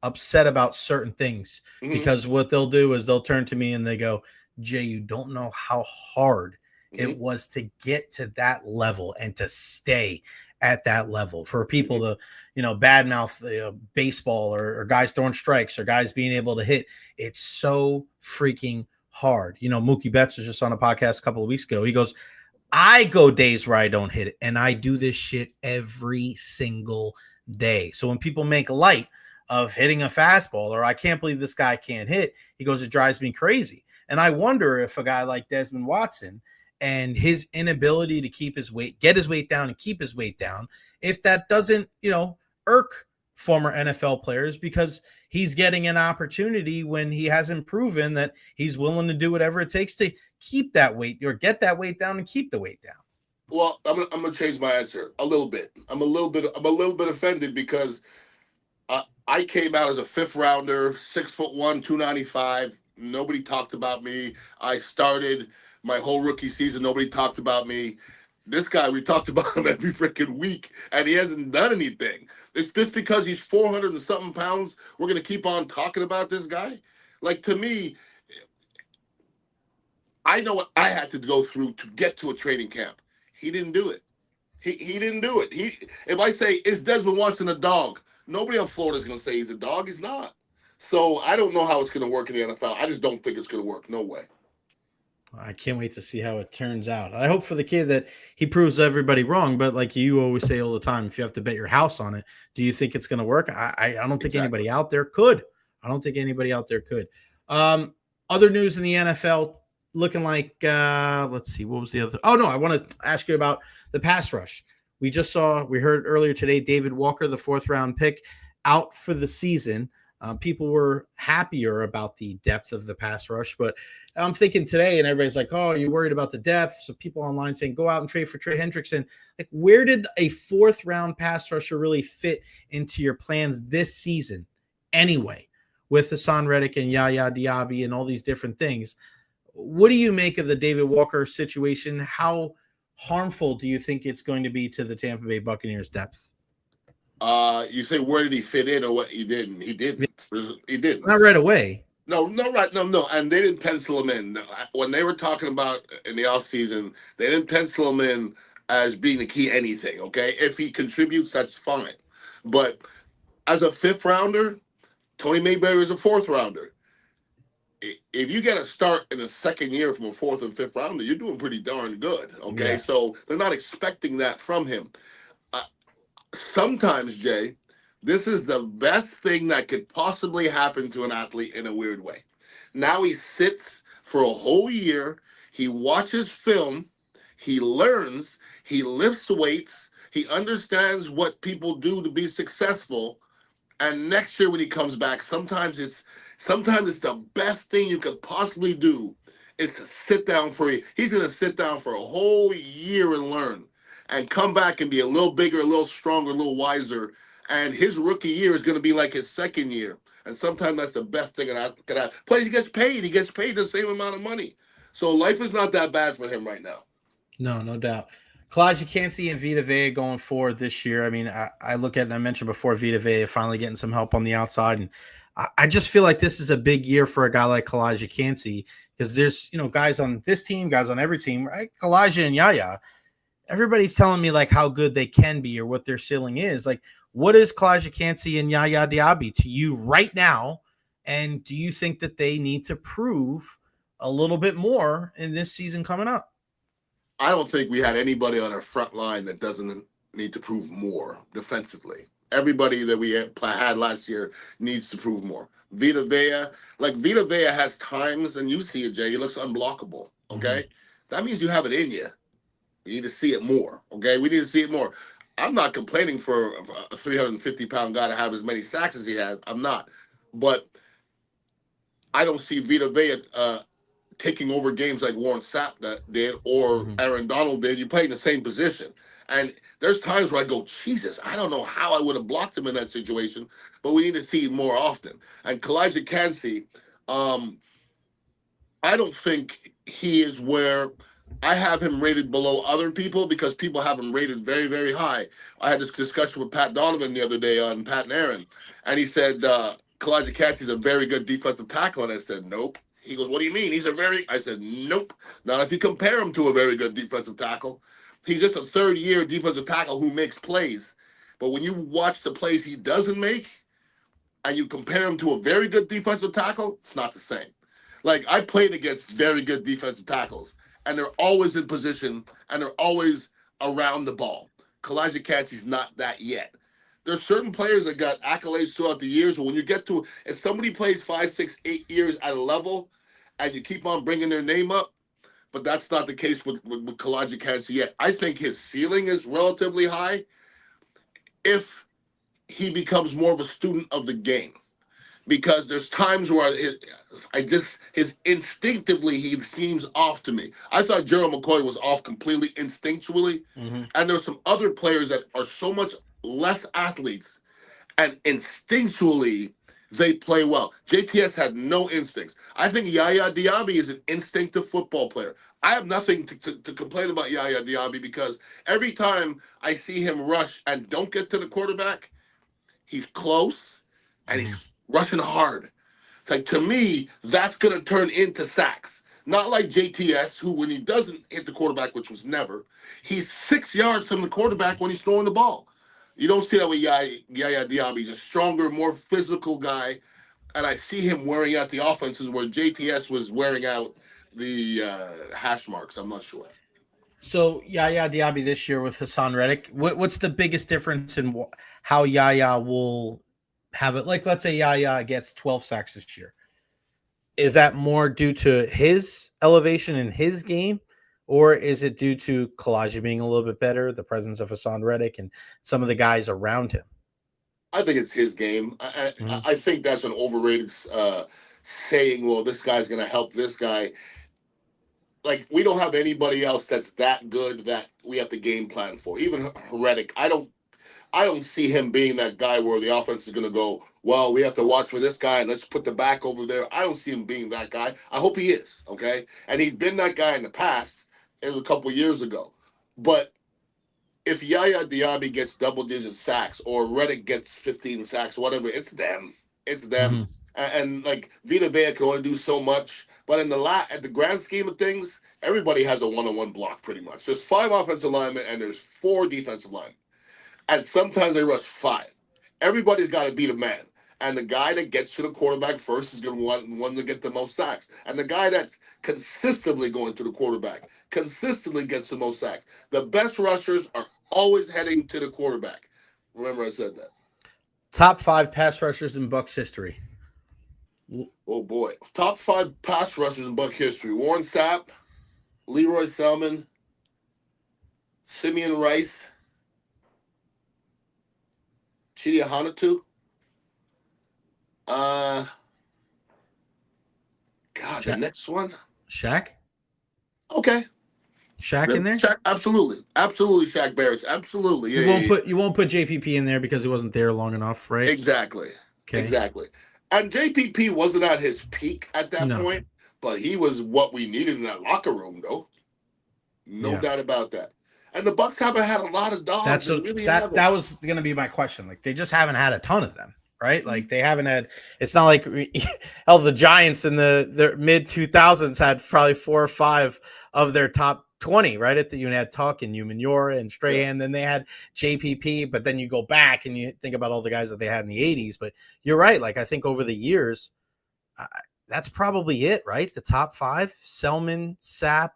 upset about certain things because what they'll do is they'll turn to me and they go, "Jay, you don't know how hard it was to get to that level and to stay at that level for people to, badmouth baseball or guys throwing strikes or guys being able to hit. It's so freaking hard." Mookie Betts was just on a podcast a couple of weeks ago. He goes, "I go days where I don't hit it, and I do this shit every single day." So when people make light of hitting a fastball or I can't believe this guy can't hit, he goes, "It drives me crazy." And I wonder if a guy like Desmond Watson and his inability to get his weight down and keep his weight down, if that doesn't, irk former NFL players because he's getting an opportunity when he hasn't proven that he's willing to do whatever it takes to keep that weight or get that weight down and keep the weight down. Well, I'm gonna change my answer a little bit. I'm a little bit offended because I came out as a 5th rounder, 6'1", 295. Nobody talked about me. I started my whole rookie season. Nobody talked about me. This guy, we talked about him every freaking week, and he hasn't done anything. It's just because he's 400 and something pounds, we're going to keep on talking about this guy? Like, to me, I know what I had to go through to get to a training camp. He didn't do it. He didn't do it. If I say, is Desmond Watson a dog? Nobody on Florida is going to say he's a dog. He's not. So I don't know how it's going to work in the NFL. I just don't think it's going to work. No way. I can't wait to see how it turns out. I hope for the kid that he proves everybody wrong. But like you always say all the time, if you have to bet your house on it, do you think it's going to work? I don't think anybody out there could. Other news in the NFL looking like, let's see, what was the other? Oh, no, I want to ask you about the pass rush. We heard earlier today, David Walker, the 4th round pick, out for the season. People were happier about the depth of the pass rush, but I'm thinking today, and everybody's like, "Oh, you're worried about the depth." So people online saying, "Go out and trade for Trey Hendrickson." Like, where did a 4th round pass rusher really fit into your plans this season? Anyway, with Hassan Reddick and Yaya Diaby and all these different things, what do you make of the David Walker situation? How harmful do you think it's going to be to the Tampa Bay Buccaneers depth? You say where did he fit in or what? He didn't. He didn't. Not right away. No. And they didn't pencil him in. When they were talking about in the offseason, they didn't pencil him in as being the key anything, okay? If he contributes, that's fine. But as a 5th rounder, Tony Mayberry is a 4th rounder. If you get a start in the 2nd year from a 4th and 5th rounder, you're doing pretty darn good, okay? Yeah. So they're not expecting that from him. Sometimes, Jay, this is the best thing that could possibly happen to an athlete in a weird way. Now he sits for a whole year. He watches film. He learns. He lifts weights. He understands what people do to be successful. And next year when he comes back, sometimes it's the best thing you could possibly do is to sit down he's going to sit down for a whole year and learn and come back and be a little bigger, a little stronger, a little wiser. And his rookie year is going to be like his 2nd year. And sometimes that's the best thing that could happen. Plus, he gets paid. He gets paid the same amount of money. So life is not that bad for him right now. No doubt. Kalijah and Vita Vea going forward this year. I mean, I look at, and I mentioned before, Vita Vea finally getting some help on the outside. And I just feel like this is a big year for a guy like Kalijah because there's, guys on this team, guys on every team, right? Kalijah and Yaya. Everybody's telling me like how good they can be or what their ceiling is. Like, what is Kalijah and Yaya Diaby to you right now? And do you think that they need to prove a little bit more in this season coming up? I don't think we had anybody on our front line that doesn't need to prove more defensively. Everybody that we had last year needs to prove more. Vita Vea has times, and you see it, Jay, he looks unblockable, okay? That means you have it in you. You need to see it more, okay? We need to see it more. I'm not complaining for a 350-pound guy to have as many sacks as he has. I'm not. But I don't see Vita Vea taking over games like Warren Sapp did or Aaron Donald did. You play in the same position. And there's times where I go, Jesus, I don't know how I would have blocked him in that situation, but we need to see it more often. And Kalijah Kancey, I don't think he is where I have him rated below other people because people have him rated very, very high. I had this discussion with Pat Donovan the other day on Pat and Aaron, and he said, Kalijah Kancey's a very good defensive tackle. And I said, nope. He goes, what do you mean? I said, nope. Not if you compare him to a very good defensive tackle. He's just a third-year defensive tackle who makes plays. But when you watch the plays he doesn't make and you compare him to a very good defensive tackle, it's not the same. Like, I played against very good defensive tackles, and they're always in position, and they're always around the ball. Kalijah Kancey's not that yet. There's certain players that got accolades throughout the years, but when you get to, if somebody plays 5, 6, 8 years at a level, and you keep on bringing their name up, but that's not the case with Kalijah Kancey yet. I think his ceiling is relatively high if he becomes more of a student of the game. Because there's times where his instinctively, he seems off to me. I thought Gerald McCoy was off completely instinctually. And there's some other players that are so much less athletes and instinctually they play well. JTS had no instincts. I think Yaya Diaby is an instinctive football player. I have nothing to complain about Yaya Diaby because every time I see him rush and don't get to the quarterback, he's close and he's rushing hard. Like, to me, that's going to turn into sacks. Not like JTS, who when he doesn't hit the quarterback, which was never, he's 6 yards from the quarterback when he's throwing the ball. You don't see that with Yaya Diaby. He's a stronger, more physical guy. And I see him wearing out the offenses where JTS was wearing out the hash marks. I'm not sure. So Yaya Diaby this year with Hassan Reddick, what's the biggest difference in how Yaya will have it? Like, let's say Yaya gets 12 sacks this year. Is that more due to his elevation in his game? Or is it due to Kalijah being a little bit better, the presence of Hassan Reddick and some of the guys around him? I think it's his game. I think that's an overrated saying, well, this guy's going to help this guy. Like, we don't have anybody else that's that good that we have to game plan for. Even Reddick, I don't see him being that guy where the offense is going to go, well, we have to watch for this guy and let's put the back over there. I don't see him being that guy. I hope he is, okay? And he's been that guy in the past. It was a couple years ago. But if Yaya Diaby gets double-digit sacks or Reddick gets 15 sacks, whatever, it's them. It's them. And like, Vita Vea can only do so much. But at the grand scheme of things, everybody has a one-on-one block pretty much. There's 5 offensive linemen and there's 4 defensive linemen. And sometimes they rush 5. Everybody's got to beat a man. And the guy that gets to the quarterback first is going to want to get the most sacks. And the guy that's consistently going to the quarterback consistently gets the most sacks. The best rushers are always heading to the quarterback. Remember I said that. Top 5 pass rushers in Bucs history. Oh, boy. Top 5 pass rushers in Buck history. Warren Sapp, Leroy Selman, Simeon Rice, Chidi Hanatu. God, the next one. Shaq? Okay. Shaq in there? Shaq, absolutely. Absolutely, Shaq Barrett. Absolutely. Yeah, you won't put JPP in there because he wasn't there long enough, right? Exactly. Okay. Exactly. And JPP wasn't at his peak at that point, but he was what we needed in that locker room, though. No doubt about that. And the Bucs haven't had a lot of dogs. That was going to be my question. Like, they just haven't had a ton of them, right? Like, they haven't had. It's not like the Giants in the mid 2000s had probably 4 or 5 of their top 20, right? You had Tuck and Umanura and Strahan. Then they had JPP, but then you go back and you think about all the guys that they had in the 80s. But you're right. Like, I think over the years, that's probably it, right? The top 5: Selman, Sapp,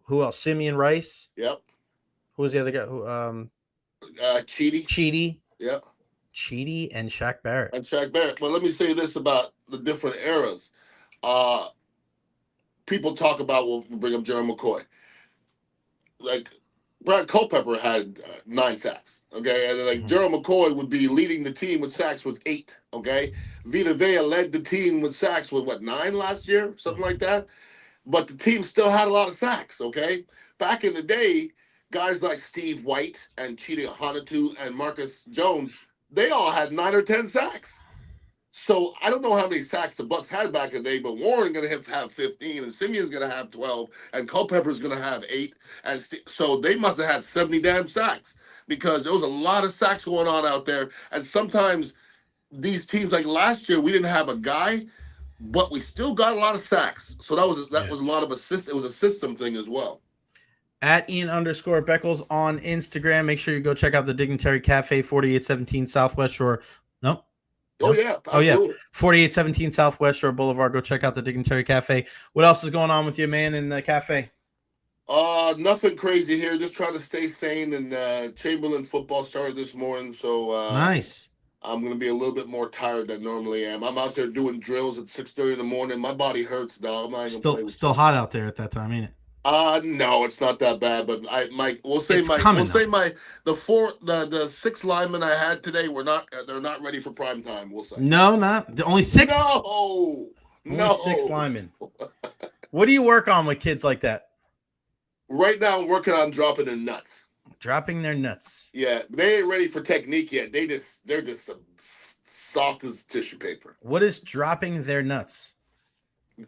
who else? Simeon Rice. Yep. Who was the other guy? Cheaty. Cheaty, Yeah. Cheaty, and Shaq Barrett. And Shaq Barrett. But let me say this about the different eras. People talk about, we'll bring up Jerry McCoy. Like, Brad Culpepper had 9 sacks, okay? And like Gerald McCoy would be leading the team with sacks with 8, okay? Vita Vea led the team with sacks with, 9 last year? Something like that. But the team still had a lot of sacks, okay? Back in the day, guys like Steve White and Chidi Hanatu and Marcus Jones, they all had 9 or 10 sacks. So I don't know how many sacks the Bucks had back in the day, but Warren going to have 15, and Simeon's going to have 12, and Culpepper's going to have 8, and so they must have had 70 damn sacks because there was a lot of sacks going on out there. And sometimes these teams, like last year, we didn't have a guy, but we still got a lot of sacks. So that was a lot of it was a system thing as well. At Ian_Beckles on Instagram. Make sure you go check out the Dignitary Cafe, 4817 Southwest Shore. No. Oh, yeah. Absolutely. Oh, yeah. 4817 Southwest Shore Boulevard. Go check out the Dignitary Cafe. What else is going on with you, man, in the cafe? Nothing crazy here. Just trying to stay sane. And Chamberlain football started this morning, so nice. I'm going to be a little bit more tired than normally am. I'm out there doing drills at 6:30 in the morning. My body hurts, dog. I'm not even gonna play with still hot out there at that time, ain't it? No, it's not that bad, but the 6 linemen I had today they're not ready for prime time, we'll say. No, not the only 6. No. 6 linemen. What do you work on with kids like that? Right now I'm working on dropping their nuts. Dropping their nuts. Yeah, they ain't ready for technique yet. They're just soft as tissue paper. What is dropping their nuts?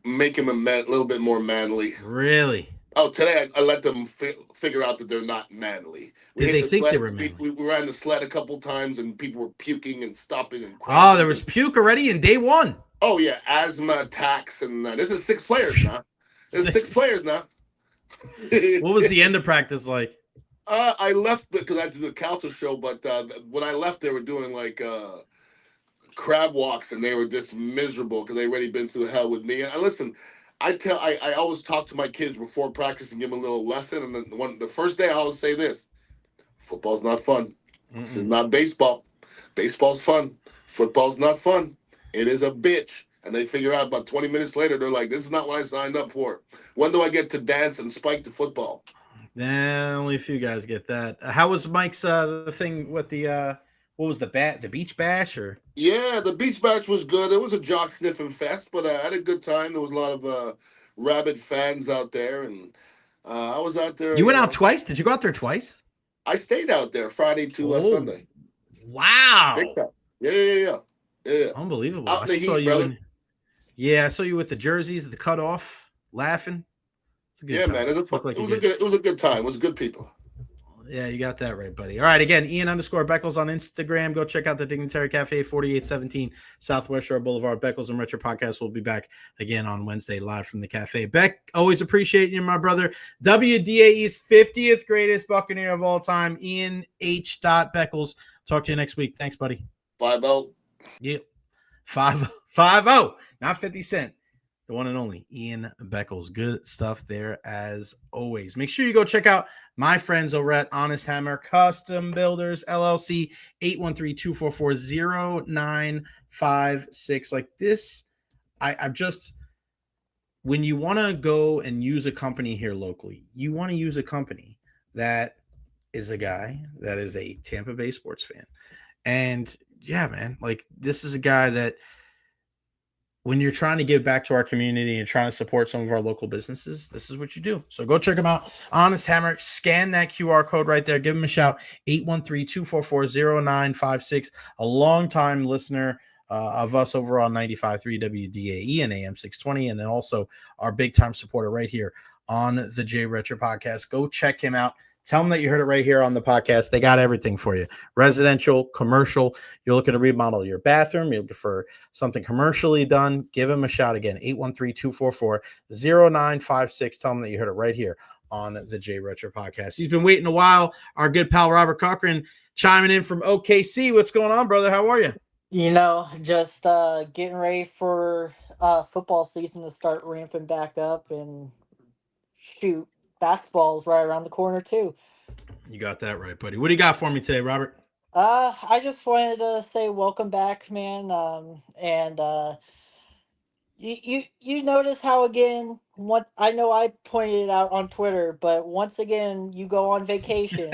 Make them a little bit more manly. Really? Oh, today I let them figure out that they're not manly. Did they think they were manly? We ran the sled a couple times, and people were puking and stopping and crying. Oh, there was puke already in day 1. Oh, yeah. Asthma attacks. And this is 6 players now. What was the end of practice like? I left because I did the Calta show, but when I left, they were doing like crab walks, and they were just miserable because they already been through hell with me. And listen, I always talk to my kids before practice and give them a little lesson. And then the first day I always say this: football's not fun. This is not baseball. Baseball's fun. Football's not fun. It is a bitch. And they figure out about 20 minutes later, they're like, this is not what I signed up for. When do I get to dance and spike the football? Nah, only a few guys get that. How was Mike's the thing with the what was the beach bash or? Yeah, the beach bash was good. It was a jock sniffing fest, but I had a good time. There was a lot of rabid fans out there, and I was out there. You went out twice? Did you go out there twice? I stayed out there Friday to Sunday. Wow. Yeah. Unbelievable. Out in the heat, brother. I saw you with the jerseys, the cutoff, laughing. Yeah, man. It was a good time. It was good people. Yeah, you got that right, buddy. All right, again, Ian_Beckles on Instagram. Go check out the Dignitary Cafe, 4817 Southwest Shore Boulevard. Beckles and Recher podcast will be back again on Wednesday live from the cafe. Beck, always appreciate you, my brother. WDAE's 50th greatest Buccaneer of all time, Ian H. Beckles. Talk to you next week. Thanks, buddy. 5-0. Yep. 5-0, not 50 Cent. The one and only Ian Beckles. Good stuff there as always. Make sure you go check out my friends over at Honest Hammer Custom Builders LLC, 813-244-0956. Like this, I'm just, when you want to go and use a company here locally, you want to use a company that is a guy that is a Tampa Bay sports fan. And yeah, man, like this is a guy that when you're trying to give back to our community and trying to support some of our local businesses, this is what you do. So go check them out. Honest Hammer, scan that QR code right there. Give them a shout, 813-244-0956. A longtime listener of us over on 95.3 WDAE and AM 620, and then also our big-time supporter right here on the J Recher podcast. Go check him out. Tell them that you heard it right here on the podcast. They got everything for you. Residential, commercial. You're looking to remodel your bathroom. You're looking for something commercially done. Give them a shout again. 813-244-0956. Tell them that you heard it right here on the J Recher podcast. He's been waiting a while. Our good pal Robert Cochran chiming in from OKC. What's going on, brother? How are you? Just getting ready for football season to start ramping back up, and shoot, basketball's right around the corner too. You got that right, buddy. What do you got for me today, Robert? I just wanted to say welcome back, man. And you notice how again what I know I pointed it out on Twitter, but once again you go on vacation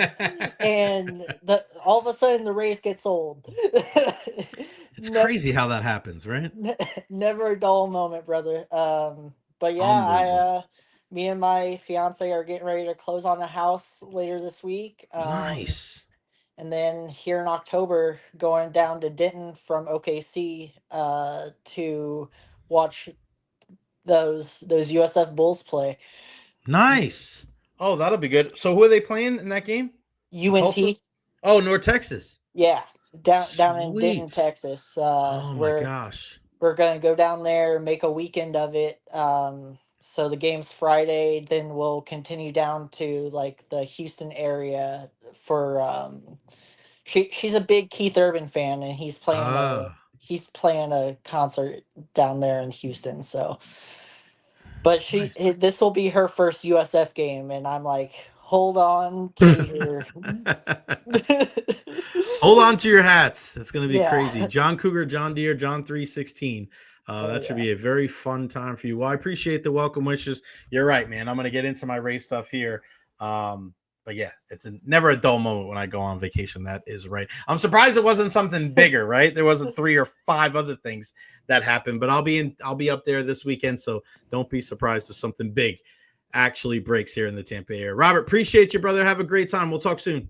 and all of a sudden the race gets old. It's crazy how that happens, right? Never a dull moment, brother. But yeah, Unbelievable. me and my fiance are getting ready to close on the house later this week. Nice. And then here in October, going down to Denton from OKC to watch those USF Bulls play. Nice. Oh, that'll be good. So who are they playing in that game? UNT. Tulsa? Oh, North Texas. Yeah, down in Denton, Sweet. Texas. Oh my gosh. We're gonna go down there, make a weekend of it. So the game's Friday, then we'll continue down to like the Houston area for she's a big Keith Urban fan, and he's playing a concert down there in Houston. So, but Nice. this will be her first USF game, and I'm like, hold on to your hold on to your hats. It's gonna be Yeah. crazy. John Cougar, John Deere, John 316. That should be a very fun time for you. Well, I appreciate the welcome wishes. You're right, man. I'm gonna get into my race stuff here. But yeah, it's never a dull moment when I go on vacation. That is right. I'm surprised it wasn't something bigger, right? There wasn't 3 or 5 other things that happened, but I'll be up there this weekend, so don't be surprised if something big actually breaks here in the Tampa area. Robert, appreciate you, brother. Have a great time. We'll talk soon.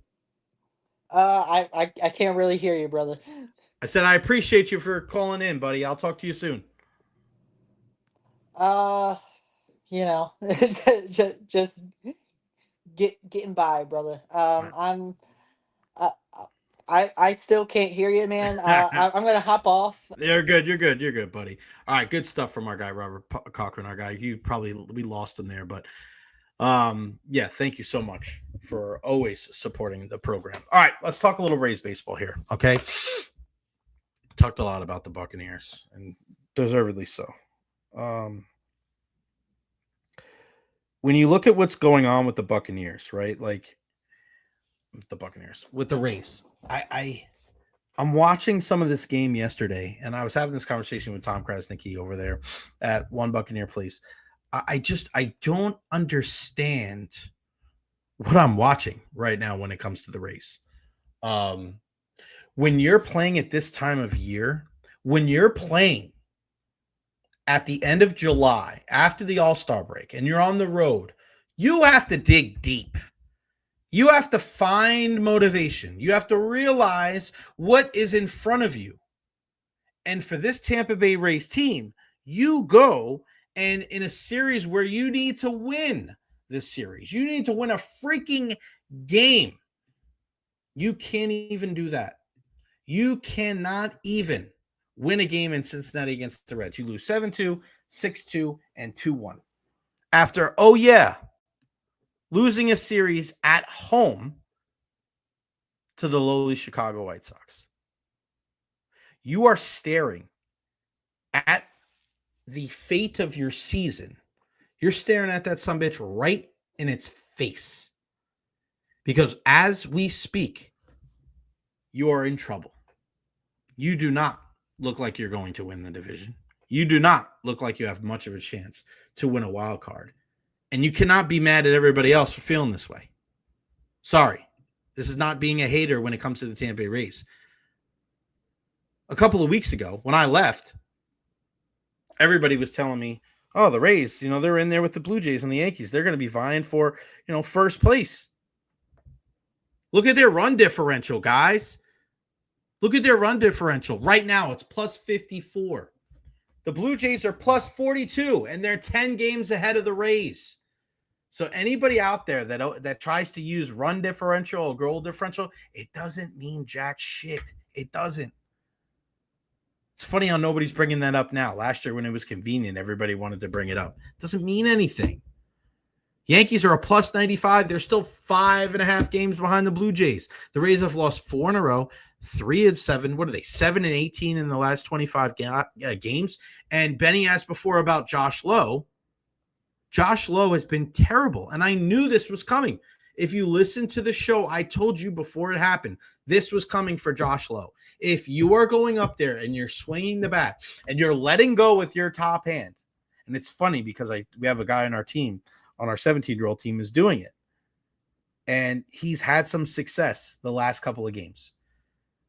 I can't really hear you, brother. I said I appreciate you for calling in, buddy. I'll talk to you soon. You know, just getting by, brother. I still can't hear you, man. I'm gonna hop off. You're good. You're good, buddy. All right, good stuff from our guy Robert Cochran. Our guy, we lost him there, but yeah, thank you so much for always supporting the program. All right, let's talk a little Rays baseball here. Okay, talked a lot about the Buccaneers, and deservedly so. When you look at what's going on with the Buccaneers, right? Like the Buccaneers with the Rays, I'm watching some of this game yesterday, and I was having this conversation with Tom Krasnicki over there at One Buccaneer Place. I don't understand what I'm watching right now when it comes to the Rays. When you're playing at this time of year, when you're playing at the end of July, after the All-Star break, and you're on the road, you have to dig deep. You have to find motivation. You have to realize what is in front of you. And for this Tampa Bay Rays team, you go and in a series where you need to win this series, you need to win a freaking game. You can't even do that. You cannot even win a game in Cincinnati against the Reds. You lose 7-2, 6-2, and 2-1. After, losing a series at home to the lowly Chicago White Sox. You are staring at the fate of your season. You're staring at that sumbitch right in its face. Because as we speak, you are in trouble. You do not look like you're going to win the division. You do not look like you have much of a chance to win a wild card. And you cannot be mad at everybody else for feeling this way. Sorry. This is not being a hater when it comes to the Tampa Bay Rays. A couple of weeks ago, when I left, everybody was telling me, oh, the Rays, they're in there with the Blue Jays and the Yankees. They're going to be vying for, first place. Look at their run differential, guys. Look at their run differential. Right now, it's plus 54. The Blue Jays are plus 42, and they're 10 games ahead of the Rays. So anybody out there that tries to use run differential or goal differential, it doesn't mean jack shit. It doesn't. It's funny how nobody's bringing that up now. Last year when it was convenient, everybody wanted to bring it up. It doesn't mean anything. Yankees are a plus 95. They're still 5.5 games behind the Blue Jays. The Rays have lost 4 in a row. 3 of 7. What are they? 7 and 18 in the last 25 games. And Benny asked before about Josh Lowe. Josh Lowe has been terrible, and I knew this was coming. If you listen to the show, I told you before it happened, this was coming for Josh Lowe. If you are going up there and you're swinging the bat and you're letting go with your top hand, and it's funny because we have a guy on our team, on our 17-year-old team, is doing it. And he's had some success the last couple of games.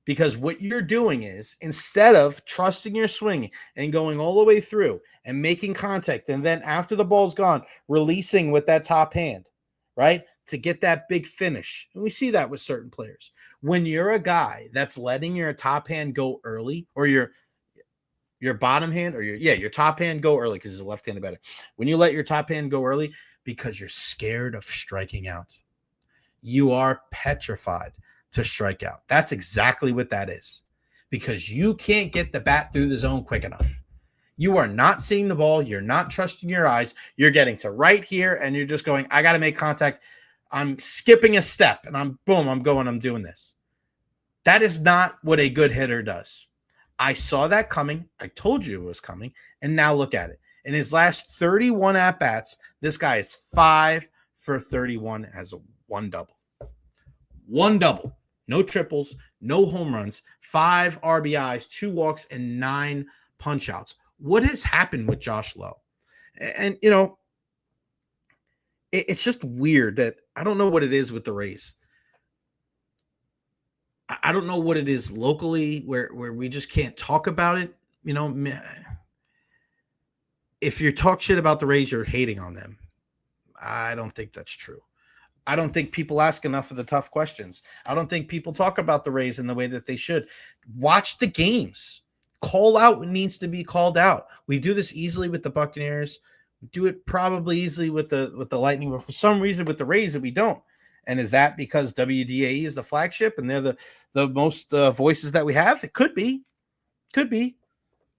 Because what you're doing is, instead of trusting your swing and going all the way through and making contact, and then after the ball's gone, releasing with that top hand, right, to get that big finish. And we see that with certain players. When you're a guy that's letting your top hand go early, or your bottom hand, or your top hand go early, because it's a left-handed batter. When you let your top hand go early because you're scared of striking out, you are petrified to strike out. That's exactly what that is, because you can't get the bat through the zone quick enough. You are not seeing the ball. You're not trusting your eyes. You're getting to right here, and you're just going, I got to make contact. I'm skipping a step, and I'm doing this. That is not what a good hitter does. I saw that coming. I told you it was coming, and now look at it. In his last 31 at-bats, this guy is 5 for 31 as a one double. One double. No triples, no home runs, 5 RBIs, 2 walks, and 9 punch-outs. What has happened with Josh Lowe? And, it's just weird that I don't know what it is with the Rays. I don't know what it is locally where we just can't talk about it. If you talk shit about the Rays, you're hating on them. I don't think that's true. I don't think people ask enough of the tough questions. I don't think people talk about the Rays in the way that they should. Watch the games. Call out what needs to be called out. We do this easily with the Buccaneers. We do it probably easily with the Lightning, but for some reason with the Rays we don't. And is that because WDAE is the flagship and they're the most voices that we have? It could be. Could be.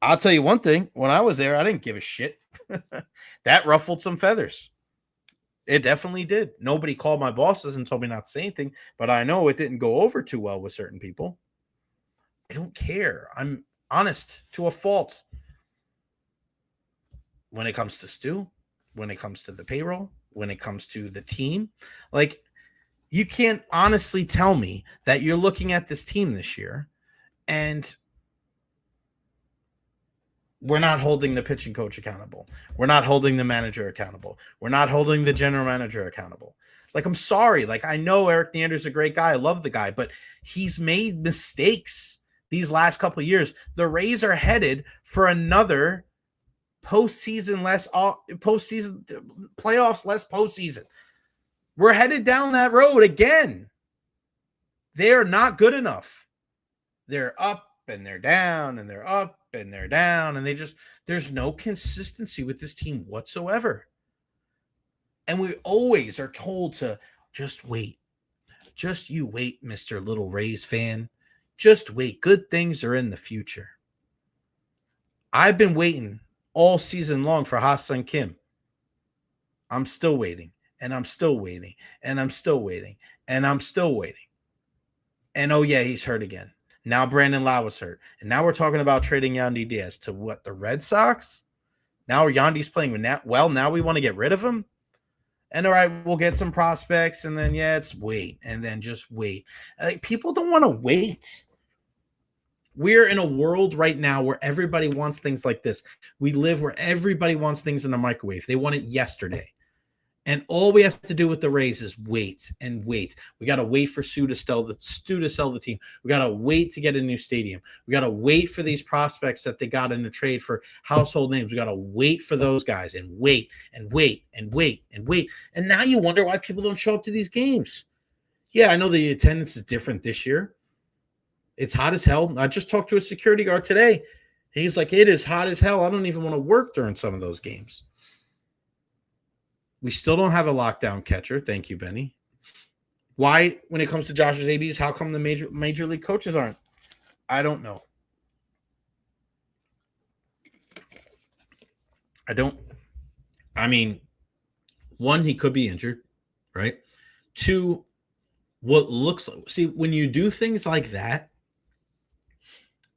I'll tell you one thing. When I was there, I didn't give a shit. That ruffled some feathers. It definitely did. Nobody called my bosses and told me not to say anything, but I know it didn't go over too well with certain people. I don't care. I'm honest to a fault. When it comes to Stu, when it comes to the payroll, when it comes to the team, like, you can't honestly tell me that you're looking at this team this year and we're not holding the pitching coach accountable. We're not holding the manager accountable. We're not holding the general manager accountable. Like, I'm sorry. Like, I know Eric Neander's a great guy. I love the guy, but he's made mistakes these last couple of years. The Rays are headed for another postseason, playoffs, less postseason. We're headed down that road again. They are not good enough. They're up and they're down and they're up and they're down, and there's no consistency with this team whatsoever. And we always are told to just wait. Just you wait, Mr. Little Rays fan. Just wait. Good things are in the future. I've been waiting all season long for Ha-Seong Kim. I'm still waiting, and I'm still waiting, and I'm still waiting, and I'm still waiting. And oh yeah, he's hurt again. Now Brandon Lau was hurt. And now we're talking about trading Yandy Diaz to what, the Red Sox? Now Yandy's playing with that. Well, now we want to get rid of him? And all right, we'll get some prospects, and then, it's wait, and then just wait. Like, people don't want to wait. We're in a world right now where everybody wants things like this. We live where everybody wants things in a microwave. They want it yesterday. And all we have to do with the Rays is wait and wait. We got to wait for Stu to sell the team. We got to wait to get a new stadium. We got to wait for these prospects that they got in the trade for household names. We got to wait for those guys and wait and wait and wait and wait. And now you wonder why people don't show up to these games. Yeah, I know the attendance is different this year. It's hot as hell. I just talked to a security guard today. He's like, it is hot as hell. I don't even want to work during some of those games. We still don't have a lockdown catcher. Thank you, Benny. Why, when it comes to Josh's ABs, how come the major league coaches aren't? I don't know. One, he could be injured, right? Two, what looks like, see, when you do things like that,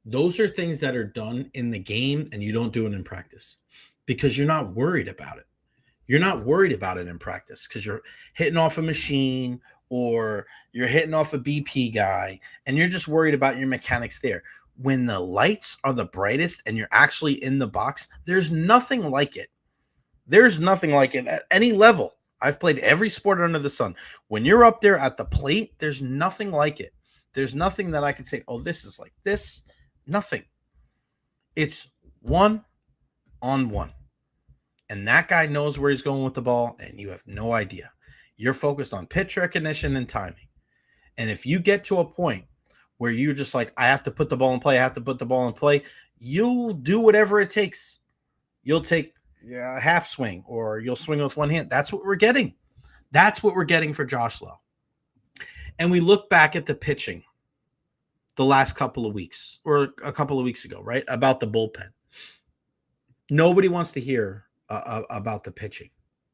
those are things that are done in the game and you don't do it in practice because you're not worried about it. You're not worried about it in practice because you're hitting off a machine or you're hitting off a BP guy, and you're just worried about your mechanics there. When the lights are the brightest and you're actually in the box, there's nothing like it. There's nothing like it at any level. I've played every sport under the sun. When you're up there at the plate, there's nothing like it. There's nothing that I can say, oh, this is like this. Nothing. It's 1-on-1. And that guy knows where he's going with the ball, and you have no idea. You're focused on pitch recognition and timing. And if you get to a point where you're just like, I have to put the ball in play, I have to put the ball in play, you'll do whatever it takes. You'll take a half swing, or you'll swing with one hand. That's what we're getting. That's what we're getting for Josh Lowe. And we look back at the pitching the last couple of weeks, or a couple of weeks ago, right, about the bullpen. Nobody wants to hear about the pitching.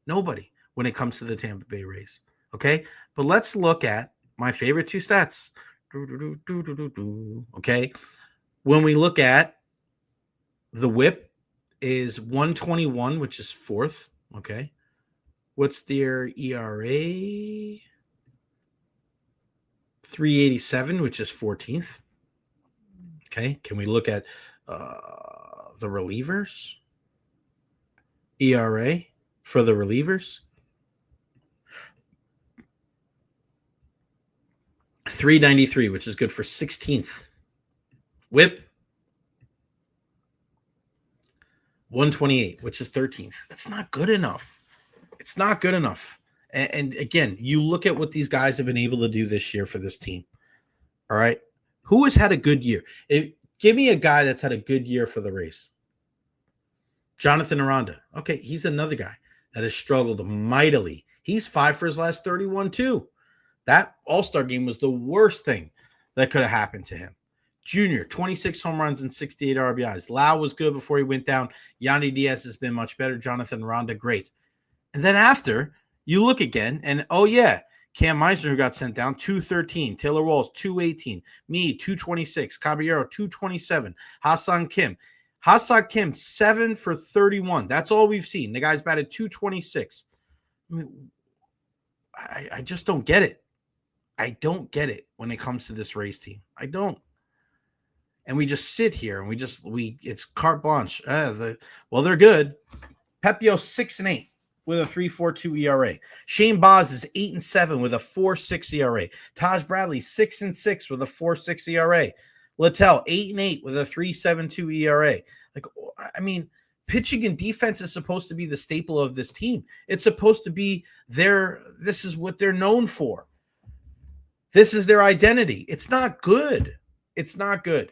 Nobody when it comes to the Tampa Bay Rays. Okay, but let's look at my favorite two stats. Okay, when we look at the WHIP is 121, which is fourth. Okay, what's their ERA? 387, which is 14th. Okay, can we look at the relievers? ERA for the relievers, 393, which is good for 16th. WHIP, 128, which is 13th. That's not good enough. It's not good enough. And again, you look at what these guys have been able to do this year for this team. All right. Who has had a good year? Give me a guy that's had a good year for the Rays. Jonathan Aranda. Okay, he's another guy that has struggled mightily. He's 5 for his last 31 too. That All-Star game was the worst thing that could have happened to him. Junior, 26 home runs and 68 RBIs. Lau was good before he went down. Yandy Diaz has been much better. Jonathan Aranda, great. And then after, you look again, and oh yeah, Cam Meisner, who got sent down, 213. Taylor Walls, 218. Me, 226. Caballero, 227. Hassan Kim, 7 for 31. That's all we've seen. The guy's batted 226. I mean, I just don't get it. I don't get it when it comes to this Rays team. I don't. And we just sit here and it's carte blanche. They're good. Pepio 6-8 with a 3.42 ERA. Shane Baz is 8-7 with a 4.6 ERA. Taj Bradley 6-6 with a 4.6 ERA. Littell 8-8 with a 3.72 ERA. Like, I mean, pitching and defense is supposed to be the staple of this team. It's supposed to be this is what they're known for. This is their identity. It's not good. It's not good.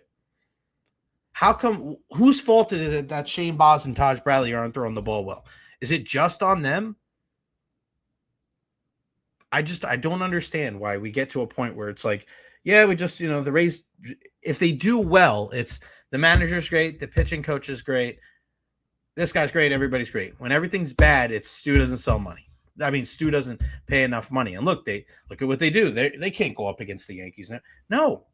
How come, whose fault is it that Shane Baz and Taj Bradley aren't throwing the ball well? Is it just on them? I don't understand why we get to a point where it's like, yeah, we just, the Rays, if they do well, it's the manager's great, the pitching coach is great, this guy's great, everybody's great. When everything's bad, it's Stu doesn't sell money. I mean, Stu doesn't pay enough money. And look at what they do. They can't go up against the Yankees. No.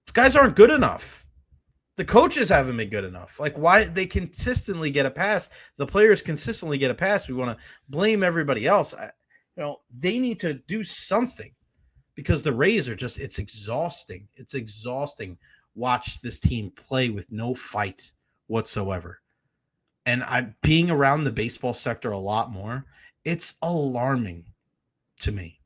These guys aren't good enough. The coaches haven't been good enough. Like, why they consistently get a pass? The players consistently get a pass. We want to blame everybody else. They need to do something because the Rays are just, it's exhausting. It's exhausting. Watch this team play with no fight whatsoever. And I'm being around the baseball sector a lot more. It's alarming to me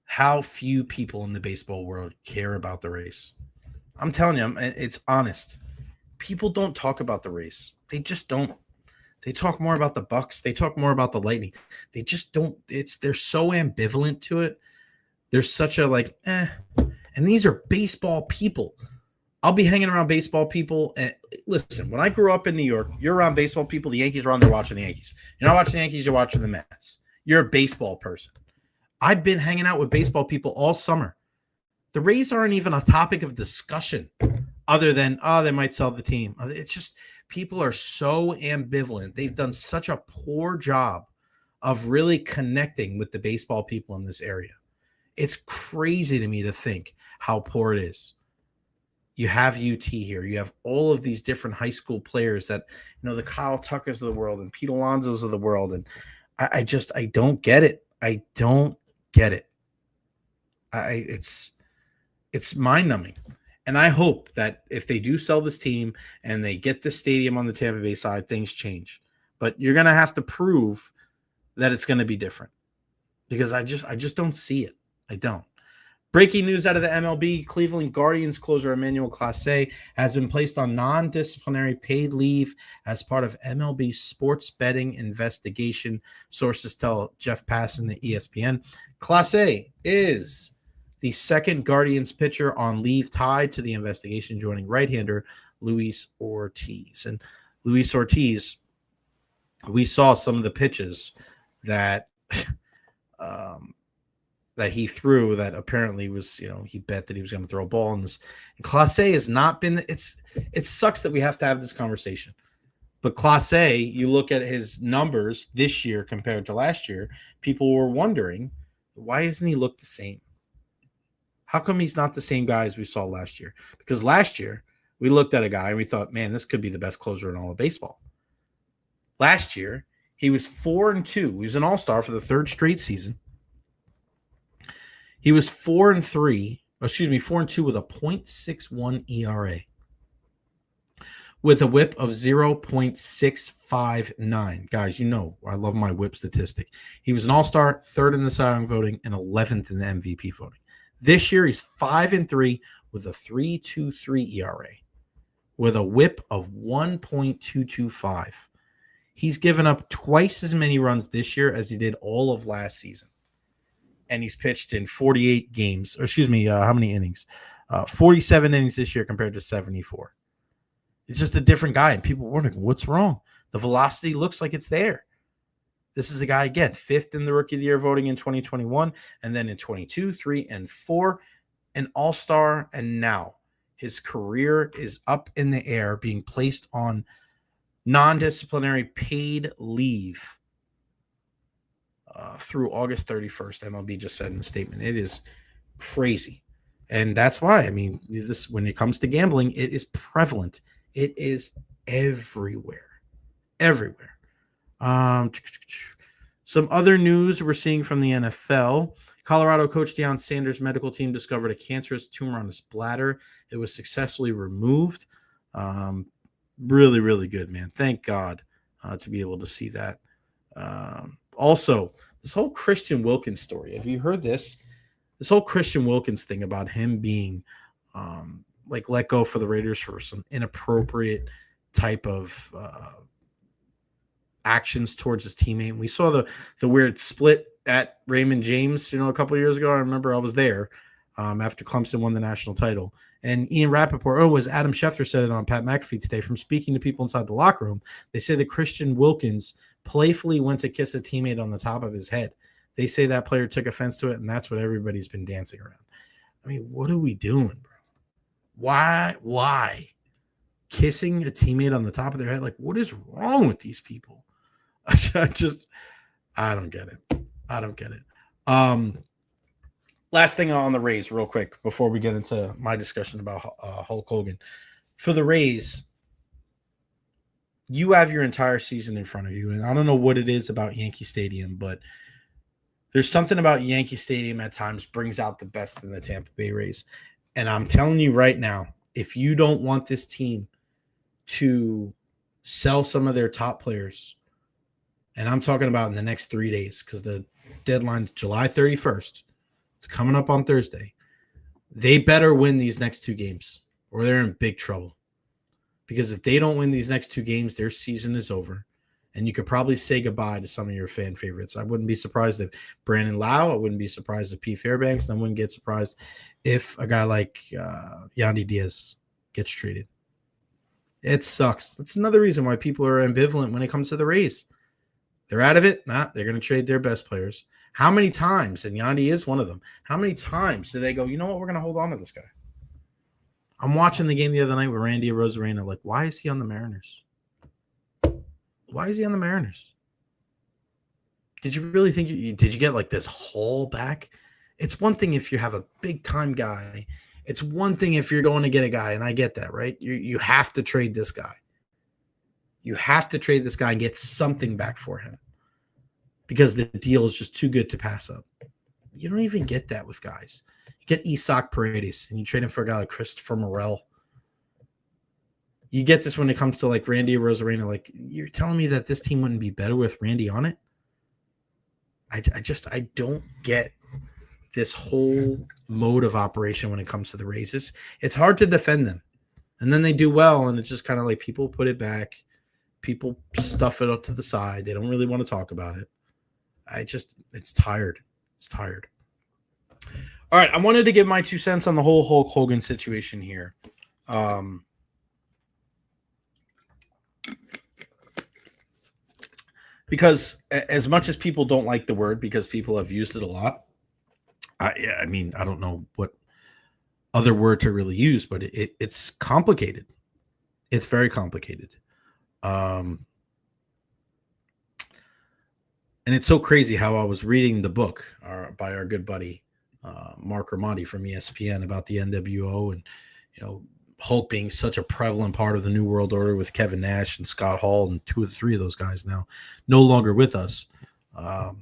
how few people in the baseball world care about the Rays. I'm telling you, it's honest. People don't talk about the Rays. They just don't. They talk more about the Bucks. They talk more about the Lightning. They just don't. They're so ambivalent to it. There's such a And these are baseball people. I'll be hanging around baseball people. And listen, when I grew up in New York, you're around baseball people. The Yankees are on there watching the Yankees. You're not watching the Yankees. You're watching the Mets. You're a baseball person. I've been hanging out with baseball people all summer. The Rays aren't even a topic of discussion other than, they might sell the team. It's just people are so ambivalent. They've done such a poor job of really connecting with the baseball people in this area. It's crazy to me to think how poor it is. You have UT here. You have all of these different high school players that, the Kyle Tuckers of the world and Pete Alonso's of the world. And I don't get it. I don't get it. It's mind numbing. And I hope that if they do sell this team and they get this stadium on the Tampa Bay side, things change. But you're going to have to prove that it's going to be different, because I just don't see it. I don't. Breaking news out of the MLB, Cleveland Guardians closer Emmanuel Clase has been placed on non-disciplinary paid leave as part of MLB sports betting investigation. Sources tell Jeff Passan at ESPN. Clase is the second Guardians pitcher on leave tied to the investigation, joining right-hander Luis Ortiz. And Luis Ortiz, we saw some of the pitches that that he threw that apparently was, he bet that he was going to throw a ball in this. And Clase has not been, it sucks that we have to have this conversation. But Clase, you look at his numbers this year compared to last year, people were wondering, why doesn't he look the same? How come he's not the same guy as we saw last year? Because last year, we looked at a guy and we thought, man, this could be the best closer in all of baseball. Last year, he was 4-2. He was an all-star for the third straight season. He was 4-2 with a .61 ERA, with a whip of 0.659. Guys, I love my whip statistic. He was an all-star, third in the Cy Young voting, and 11th in the MVP voting. This year, he's 5-3 with a 3.23 ERA, with a whip of 1.225. He's given up twice as many runs this year as he did all of last season. And he's pitched in 48 games. How many innings? 47 innings this year compared to 74. It's just a different guy. And people were wondering, what's wrong? The velocity looks like it's there. This is a guy, again, fifth in the Rookie of the Year voting in 2021. And then in 22, 3, and 4, an all-star. And now his career is up in the air, being placed on non-disciplinary paid leave through August 31st. MLB just said in a statement. It is crazy. And that's why, this, when it comes to gambling, it is prevalent. It is everywhere. Everywhere. Some other news we're seeing from the NFL. Colorado coach Deion Sanders' medical team discovered a cancerous tumor on his bladder. It was successfully removed. Really, really good, man. Thank God to be able to see that. Also, this whole Christian Wilkins story. Have you heard this? This whole Christian Wilkins thing about him being let go for the Raiders for some inappropriate type of actions towards his teammate. And we saw the weird split at Raymond James, a couple of years ago. I remember I was there after Clemson won the national title. And Ian Rappaport, as Adam Schefter said it on Pat McAfee today, from speaking to people inside the locker room, they say that Christian Wilkins playfully went to kiss a teammate on the top of his head. They say that player took offense to it, and that's what everybody's been dancing around. What are we doing, bro? Why? Kissing a teammate on the top of their head? What is wrong with these people? I don't get it. I don't get it. Last thing on the Rays real quick before we get into my discussion about Hulk Hogan. For the Rays, you have your entire season in front of you. And I don't know what it is about Yankee Stadium, but there's something about Yankee Stadium at times brings out the best in the Tampa Bay Rays. And I'm telling you right now, if you don't want this team to sell some of their top players, and I'm talking about in the next 3 days, because the deadline's July 31st. It's coming up on Thursday. They better win these next 2 games or they're in big trouble. Because if they don't win these next 2 games, their season is over. And you could probably say goodbye to some of your fan favorites. I wouldn't be surprised if Brandon Lau. I wouldn't be surprised if P. Fairbanks. And I wouldn't get surprised if a guy like Yandy Diaz gets traded. It sucks. That's another reason why people are ambivalent when it comes to the Rays. They're out of it. They're going to trade their best players. How many times, and Yandy is one of them, how many times do they go, you know what, we're going to hold on to this guy? I'm watching the game the other night with Randy Arozarena. Why is he on the Mariners? Why is he on the Mariners? Did you really think did you get this haul back? It's one thing if you have a big-time guy It's one thing if you're going to get a guy, and I get that, right? You have to trade this guy. You have to trade this guy and get something back for him because the deal is just too good to pass up. You don't even get that with guys. You get Isaac Paredes and you trade him for a guy like Christopher Morel. You get this when it comes to like Randy Rosarena. Like, you're telling me that this team wouldn't be better with Randy on it? I don't get this whole mode of operation when it comes to the Rays. It's hard to defend them. And then they do well, and it's just kind of like people put it back. People stuff it up to the side. They don't really want to talk about it. It's tired. It's tired. All right, I wanted to give my 2 cents on the whole Hulk Hogan situation here. Because as much as people don't like the word because people have used it a lot, I mean, I don't know what other word to really use, but it's complicated. It's very complicated. And it's so crazy how I was reading the book by our good buddy Mark Ramadi from ESPN about the NWO and, Hulk being such a prevalent part of the New World Order with Kevin Nash and Scott Hall and 2 or 3 of those guys now no longer with us. But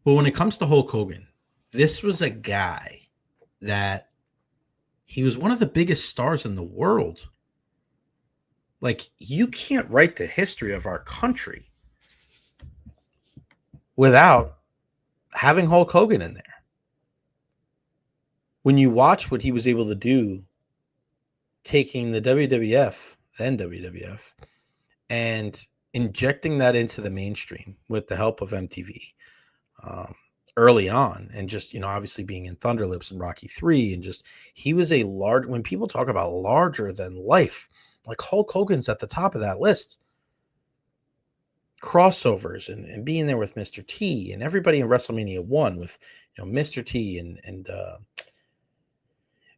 when it comes to Hulk Hogan, this was a guy that he was one of the biggest stars in the world. Like, you can't write the history of our country without having Hulk Hogan in there. When you watch what he was able to do, taking the WWF, then WWF, and injecting that into the mainstream with the help of MTV early on, and just, obviously being in Thunder Lips and Rocky III, and just, he was a large, when people talk about larger than life, like Hulk Hogan's at the top of that list. Crossovers and being there with Mr. T and everybody in WrestleMania 1 with, Mr. T and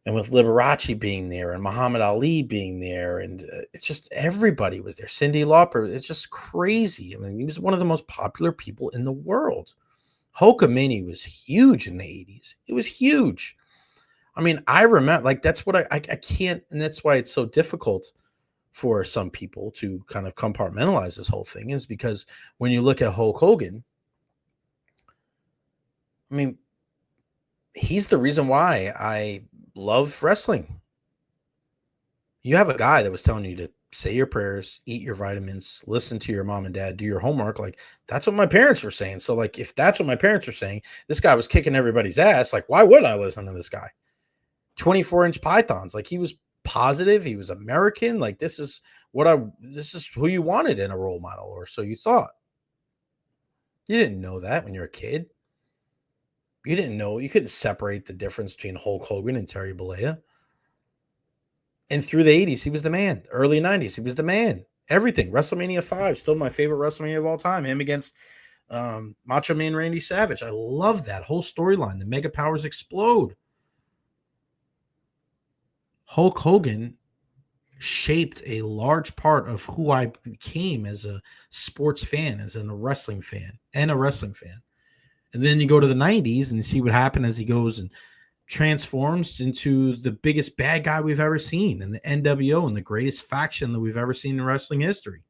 with Liberace being there and Muhammad Ali being there. And it's just, everybody was there. Cyndi Lauper. It's just crazy. I mean, he was one of the most popular people in the world. Hulkamania was huge in the 80s. It was huge. I mean, I remember, like, that's what I can't, and that's why it's so difficult for some people to kind of compartmentalize this whole thing, is because when you look at Hulk Hogan, I mean, he's the reason why I love wrestling. You have a guy that was telling you to say your prayers, eat your vitamins, listen to your mom and dad, do your homework. Like, that's what my parents were saying. So, like, if that's what my parents were saying, this guy was kicking everybody's ass. Like, why would I listen to this guy? 24-inch pythons. Like, he was positive. He was American. Like, this is who you wanted in a role model, or so you thought. You didn't know that when you were a kid. You didn't know. You couldn't separate the difference between Hulk Hogan and Terry Bollea. And through the 80s, he was the man. Early 90s, he was the man. Everything. WrestleMania 5, still my favorite WrestleMania of all time. Him against Macho Man Randy Savage. I love that whole storyline. The Mega Powers explode. Hulk Hogan shaped a large part of who I became as a sports fan, as a wrestling fan, and a wrestling fan. And then you go to the 90s and see what happened as he goes and transforms into the biggest bad guy we've ever seen in the NWO and the greatest faction that we've ever seen in wrestling history.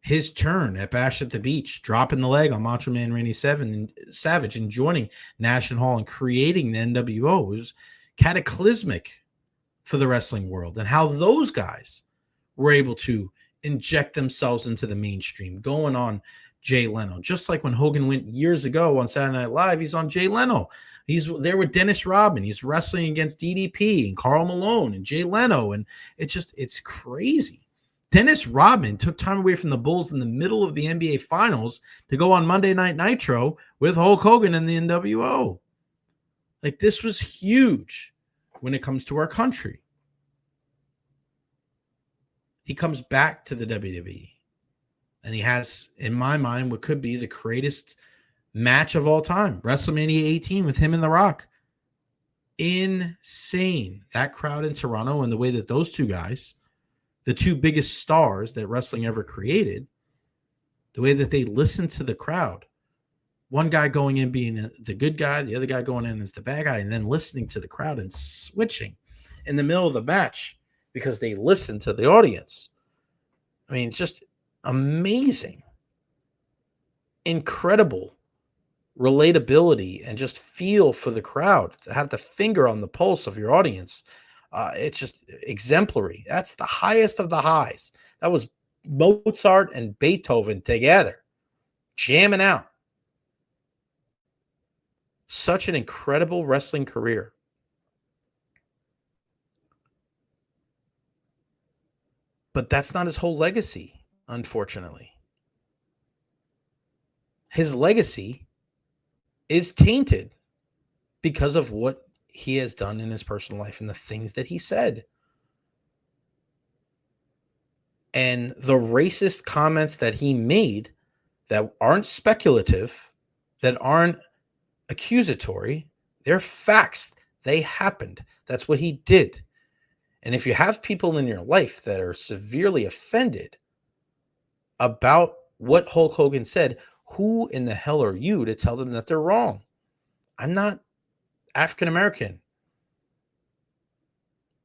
His turn at Bash at the Beach, dropping the leg on Macho Man Randy Savage and joining Nash and Hall and creating the NWO was cataclysmic for the wrestling world, and how those guys were able to inject themselves into the mainstream, going on Jay Leno. Just like when Hogan went years ago on Saturday Night Live, he's on Jay Leno. He's there with Dennis Rodman. He's wrestling against DDP and Karl Malone and Jay Leno. And it's crazy. Dennis Rodman took time away from the Bulls in the middle of the NBA Finals to go on Monday Night Nitro with Hulk Hogan and the NWO. Like, this was huge when it comes to our country. He comes back to the WWE. And he has, in my mind, what could be the greatest match of all time. WrestleMania 18 with him and The Rock. Insane. That crowd in Toronto and the way that those two guys, the two biggest stars that wrestling ever created, the way that they listened to the crowd one guy going in being the good guy, the other guy going in as the bad guy, and then listening to the crowd and switching in the middle of the match because they listen to the audience. I mean, just amazing, incredible relatability and just feel for the crowd, to have the finger on the pulse of your audience. It's just exemplary. That's the highest of the highs. That was Mozart and Beethoven together, jamming out. Such an incredible wrestling career. But that's not his whole legacy, unfortunately. His legacy is tainted because of what he has done in his personal life and the things that he said. And the racist comments that he made that aren't speculative, that aren't accusatory, they're facts. They happened. That's what he did. And if you have people in your life that are severely offended about what Hulk Hogan said, who in the hell are you to tell them that they're wrong? I'm not African American.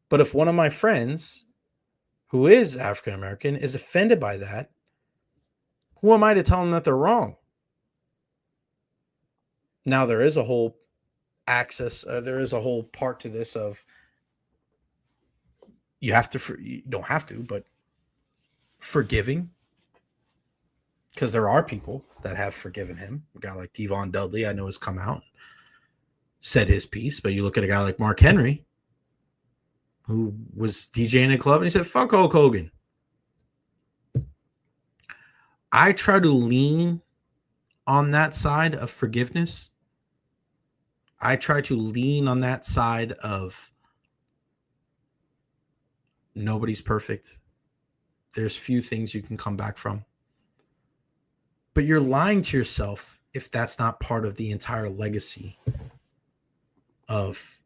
But if one of my friends who is African American is offended by that, who am I to tell them that they're wrong? Now, there is a whole there is a whole part to this of you don't have to, but forgiving, because there are people that have forgiven him. A guy like Devon Dudley, I know, has come out, said his piece, but you look at a guy like Mark Henry, who was DJing a club, and he said, fuck Hulk Hogan. I try to lean on that side of forgiveness. I try to lean on that side of nobody's perfect. There's few things you can come back from. But you're lying to yourself if that's not part of the entire legacy of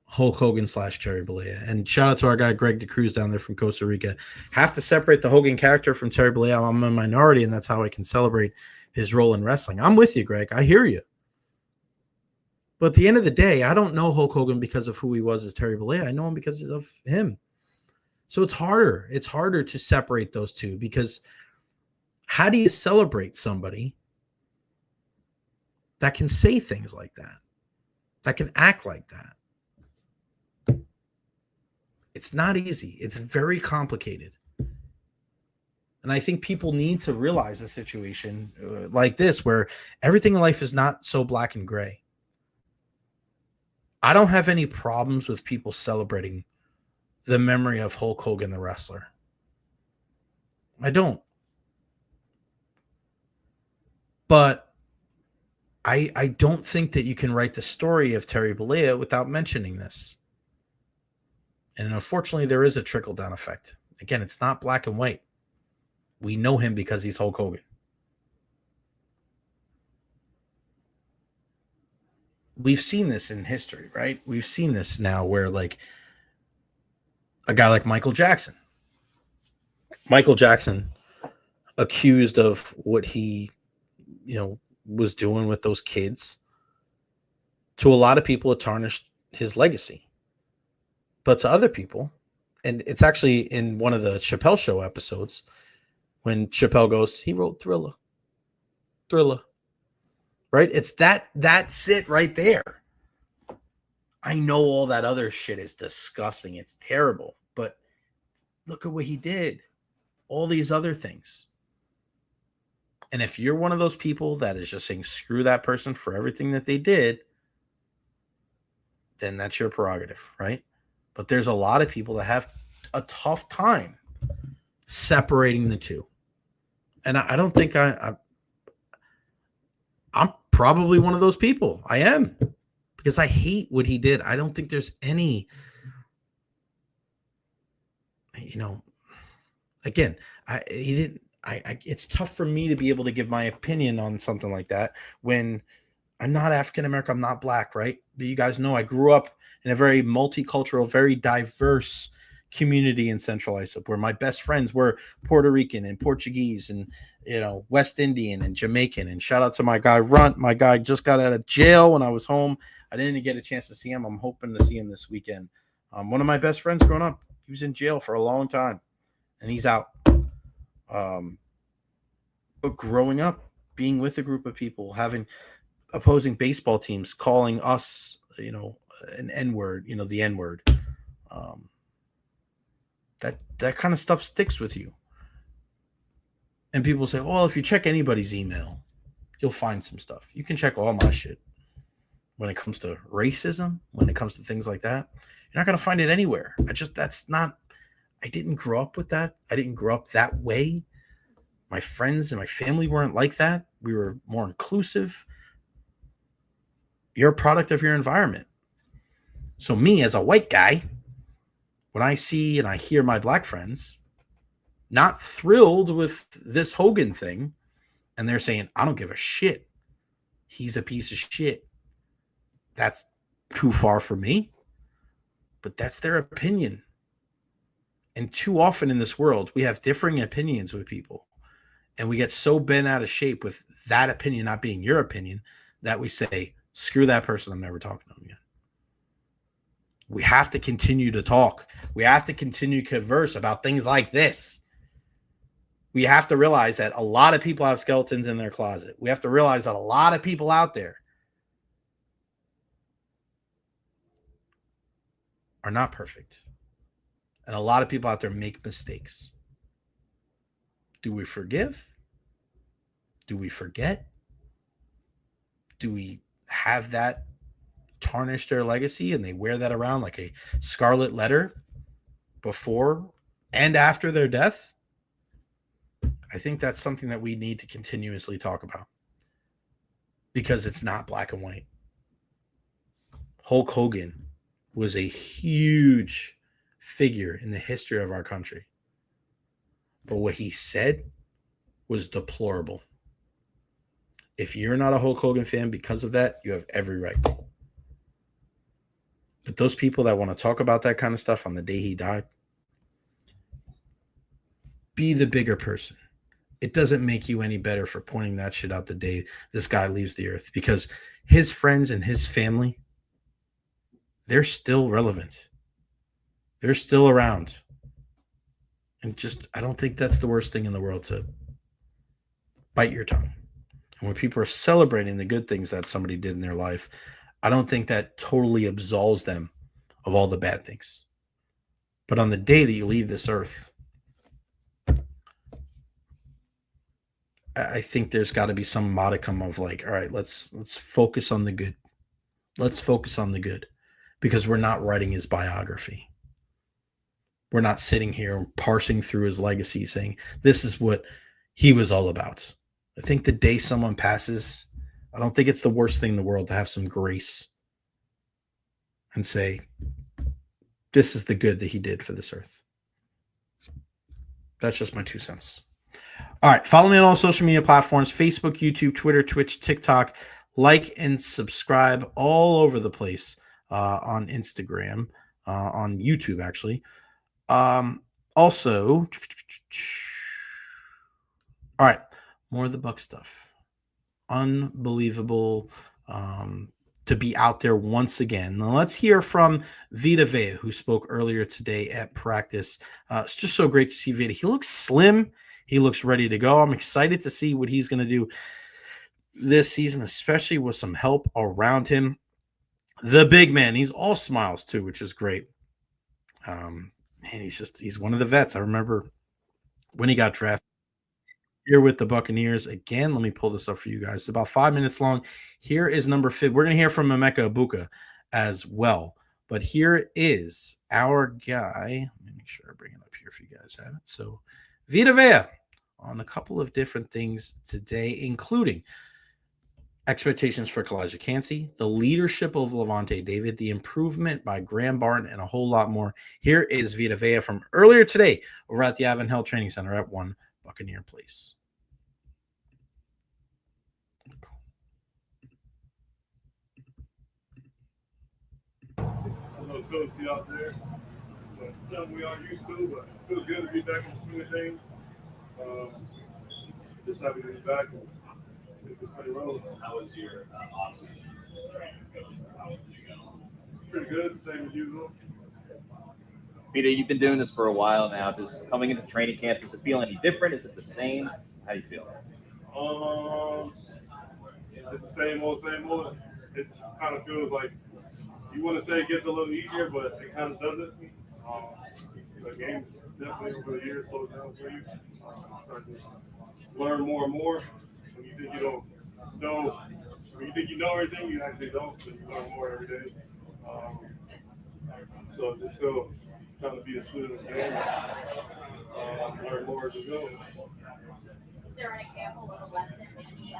Hulk Hogan / Terry Bollea. And shout out to our guy Greg DeCruz down there from Costa Rica. Have to separate the Hogan character from Terry Bollea. I'm a minority, and that's how I can celebrate his role in wrestling. I'm with you, Greg. I hear you. But at the end of the day, I don't know Hulk Hogan because of who he was as Terry Bollea. I know him because of him. So it's harder. It's harder to separate those two, because how do you celebrate somebody that can say things like that can act like that? It's not easy. It's very complicated. And I think people need to realize a situation like this, where everything in life is not so black and gray. I don't have any problems with people celebrating the memory of Hulk Hogan, the wrestler. I don't. But I don't think that you can write the story of Terry Bollea without mentioning this. And unfortunately, there is a trickle-down effect. Again, it's not black and white. We know him because he's Hulk Hogan. We've seen this in history, right? We've seen this now where, like, a guy like Michael Jackson accused of what he, was doing with those kids. To a lot of people, it tarnished his legacy. But to other people, and it's actually in one of the Chappelle Show episodes, when Chappelle goes, he wrote Thriller. Right? It's that's it right there. I know all that other shit is disgusting. It's terrible. But look at what he did. All these other things. And if you're one of those people that is just saying screw that person for everything that they did, then that's your prerogative, right? But there's a lot of people that have a tough time separating the two. And I don't think I'm probably one of those people. I am. Because I hate what he did. I don't think there's any, again, it's tough for me to be able to give my opinion on something like that when I'm not African American, I'm not black, right? But you guys know I grew up in a very multicultural, very diverse community in Central Islip, where my best friends were Puerto Rican and Portuguese and West Indian and Jamaican. And shout out to my guy Runt. My guy just got out of jail when I was home. I didn't get a chance to see him. I'm hoping to see him this weekend. One of my best friends growing up, he was in jail for a long time, and he's out. But growing up, being with a group of people, having opposing baseball teams calling us, an N-word, the N-word, that kind of stuff sticks with you. And people say, well, if you check anybody's email, you'll find some stuff. You can check all my shit. When it comes to racism, when it comes to things like that, you're not going to find it anywhere. I didn't grow up with that. I didn't grow up that way. My friends and my family weren't like that. We were more inclusive. You're a product of your environment. So me as a white guy, when I see and I hear my black friends not thrilled with this Hogan thing, and they're saying, I don't give a shit. He's a piece of shit. That's too far for me. But that's their opinion. And too often in this world, we have differing opinions with people. And we get so bent out of shape with that opinion not being your opinion that we say, screw that person. I'm never talking to them again. We have to continue to talk. We have to continue to converse about things like this. We have to realize that a lot of people have skeletons in their closet. We have to realize that a lot of people out there are not perfect. And a lot of people out there make mistakes. Do we forgive? Do we forget? Do we have that tarnish their legacy and they wear that around like a scarlet letter before and after their death? I think that's something that we need to continuously talk about because it's not black and white. Hulk Hogan was a huge figure in the history of our country. But what he said was deplorable. If you're not a Hulk Hogan fan because of that, you have every right. But those people that want to talk about that kind of stuff on the day he died, be the bigger person. It doesn't make you any better for pointing that shit out the day this guy leaves the earth because his friends and his family, they're still relevant. They're still around. And I don't think that's the worst thing in the world to bite your tongue. And when people are celebrating the good things that somebody did in their life, I don't think that totally absolves them of all the bad things. But on the day that you leave this earth, I think there's got to be some modicum of like, all right, let's focus on the good. Let's focus on the good because we're not writing his biography. We're not sitting here parsing through his legacy saying this is what he was all about. I think the day someone passes, I don't think it's the worst thing in the world to have some grace and say, this is the good that he did for this earth. That's just my 2 cents. All right. Follow me on all social media platforms, Facebook, YouTube, Twitter, Twitch, TikTok. Like and subscribe all over the place on Instagram, on YouTube, actually. Also, all right, more of the Buck stuff. Unbelievable to be out there once again. Now let's hear from Vita Vea, who spoke earlier today at practice. It's just so great to see Vita. He looks slim. He looks ready to go. I'm excited to see what he's going to do this season, especially with some help around him. The big man, he's all smiles too, which is great. And he's one of the vets. I remember when he got drafted here with the Buccaneers. Again, let me pull this up for you guys. It's about 5 minutes long. Here is number 5. We're going to hear from Emeka Egbuka as well. But here is our guy. Let me make sure I bring it up here if you guys have it. So Vita Vea on a couple of different things today, including expectations for Kalijah Cansey, the leadership of Levante David, the improvement by Graham Barton, and a whole lot more. Here is Vita Vea from earlier today over at the Avon Hill Training Center at 1 Buccaneer Place. Hello, Coach, be out there. But something we are used to, but it feels good to be back in the swing of things. just happy to be back and make this thing roll. How was your off-season training going? How did you go? Pretty good, same as usual. Peter, you've been doing this for a while now. Just coming into training camp, does it feel any different? Is it the same? How do you feel? It's the same old, same old. It kind of feels like you want to say it gets a little easier, but it kind of doesn't. The game's definitely over the years slows down for you. Start to learn more and more. When you think you don't know, when you think you know everything, you actually don't. So you learn more every day. So just still trying to be a student of the game. Learn more as we go. Is there an example of a lesson that you've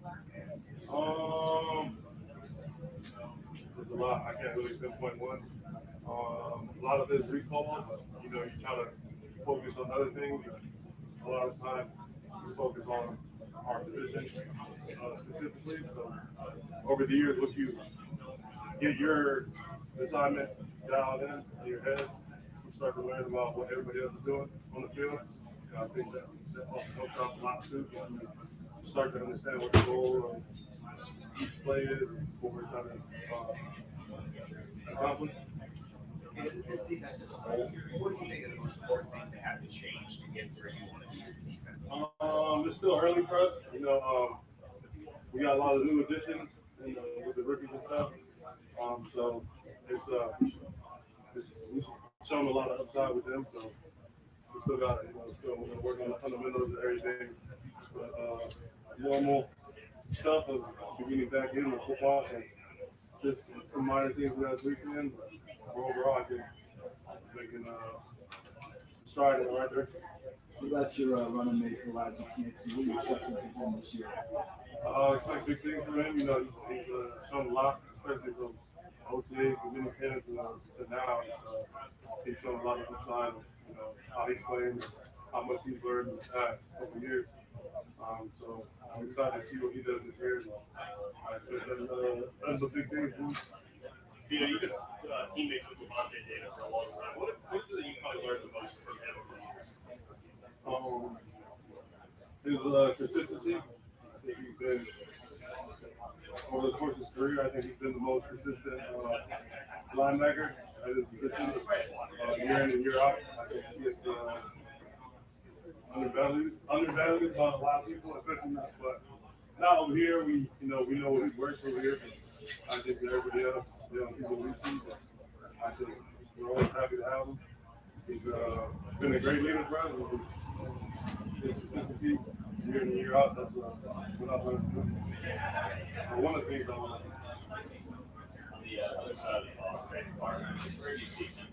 learned? There's a lot. I can't really pinpoint one. A lot of it is recall. You know, you try to focus on other things. A lot of times we focus on our position specifically. So over the years, once you get your assignment dialed in your head, you start to learn about what everybody else is doing on the field. And I think that helps out a lot too. You start to understand what the role of each play is and what we're trying to accomplish. This defense as a whole, what do you think are the most important things that have to change to get where you want to be as a defense? It's still early for us. You know, we got a lot of new additions, you know, with the rookies and stuff. So we've shown a lot of upside with them. So we still got, still working on the fundamentals of everything. But normal stuff of beginning back in with football and just some minor things we got this weekend. But overall, I think making stride in the right direction. What about your running mate, Elijah Kansas? What are you expecting from him this year? Expect big things from him. You know, he's shown a lot, especially from OTA, from mini camp to now. He's shown a lot of upside. You know, how he's playing, how much he's learned in the past couple years. So I'm excited to see what he does this year. I expect that's a big thing for him. You know, you've been teammates with Devontae Davis for a long time. What is it that you probably learned the most from him? His consistency. I think he's been, over the course of his career, I think he's been the most consistent linebacker at his position, year in and year out. I think he is undervalued by a lot of people, especially not over here. We know what he works over here, but I think that everybody else, they don't see what we see. But I think we're always happy to have him. He's been a great leader for us. His consistency, year in and year out, that's what I've learned from him. One of the things I want to On the other side of the ball, where do you see him?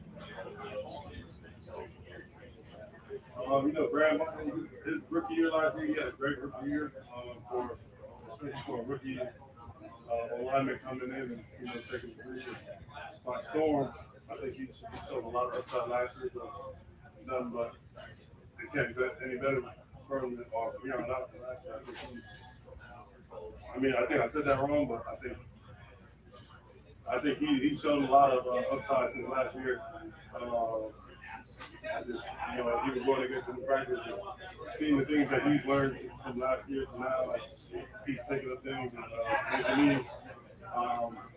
Brad Martin, his rookie year last year, he had a great rookie year especially for a rookie lineman coming in and taking the lead by storm. I think he showed a lot of upside last year, but nothing but it can't get any better from him or beyond that last year. I think I said that wrong, but I think he's shown a lot of upside since last year. He was going against him in practice, seeing the things that he's learned from last year to now, he's picking up things and making me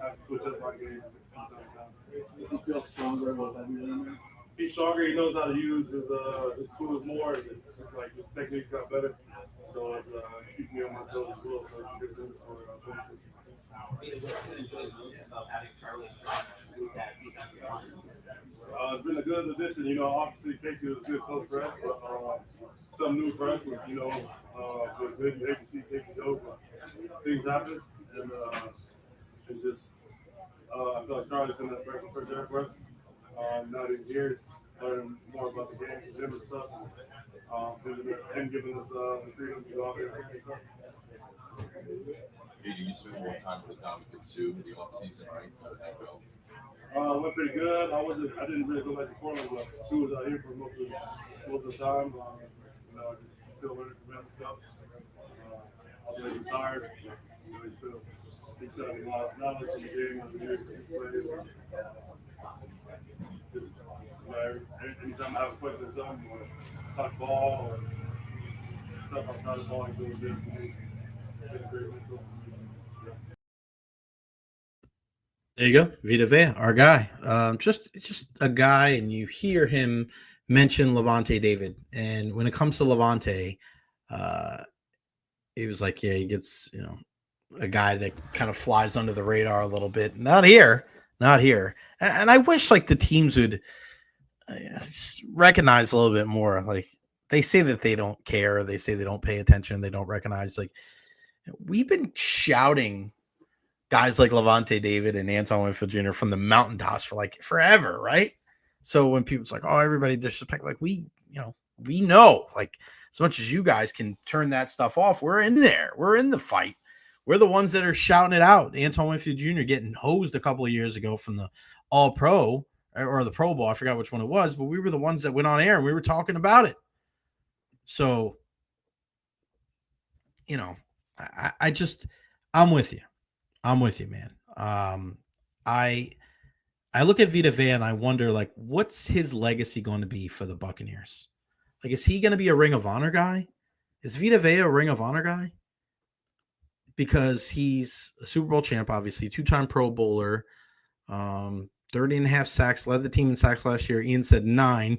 have to switch up my game. Does he feel stronger with every runner? He's stronger. He knows how to use his tools more. His technique got better. So it's keeping me on my toes as well. So it's a good thing for it's been a good addition. Obviously Casey was a good coach for us, but some new for us. But you hate to see Casey go, but things happen, and it's just I feel like Charlie's been a first there for us. Now that he's here, learning more about the game, him and stuff, and giving us the freedom to go out there and stuff. Hey, you spend more time with Dominic Sue in the offseason, right? How did that go? Went pretty good. I didn't really go back to Portland, but Sue was out here for most of the time. Just still learning from him stuff. I was really tired. He's still having a lot of knowledge in the game of the years he's played. Anytime I have a question or something, or talk ball, or stuff outside the ball, he's doing good. He's a great mentor. There you go, Vita Vea, our guy. Just a guy, and you hear him mention Levante David, and when it comes to Levante, he was like, yeah, he gets a guy that kind of flies under the radar a little bit. Not here. And I wish like the teams would recognize a little bit more. Like they say that they don't care, they say they don't pay attention, they don't recognize. Like we've been shouting guys like Levante David and Antoine Winfield Jr. from the mountaintops for like forever, right? So when people's like, oh, everybody disrespect, like we know, like as much as you guys can turn that stuff off, we're in there. We're in the fight. We're the ones that are shouting it out. Antoine Winfield Jr. getting hosed a couple of years ago from the All-Pro or the Pro Bowl. I forgot which one it was, but we were the ones that went on air and we were talking about it. So, I'm with you. I'm with you, man. I look at Vita Vea and I wonder, like, what's his legacy going to be for the Buccaneers? Like, is he going to be a Ring of Honor guy? Is Vita Vea a Ring of Honor guy? Because he's a Super Bowl champ, obviously, two-time Pro Bowler, 30 and a half sacks, led the team in sacks last year. Ian said 9,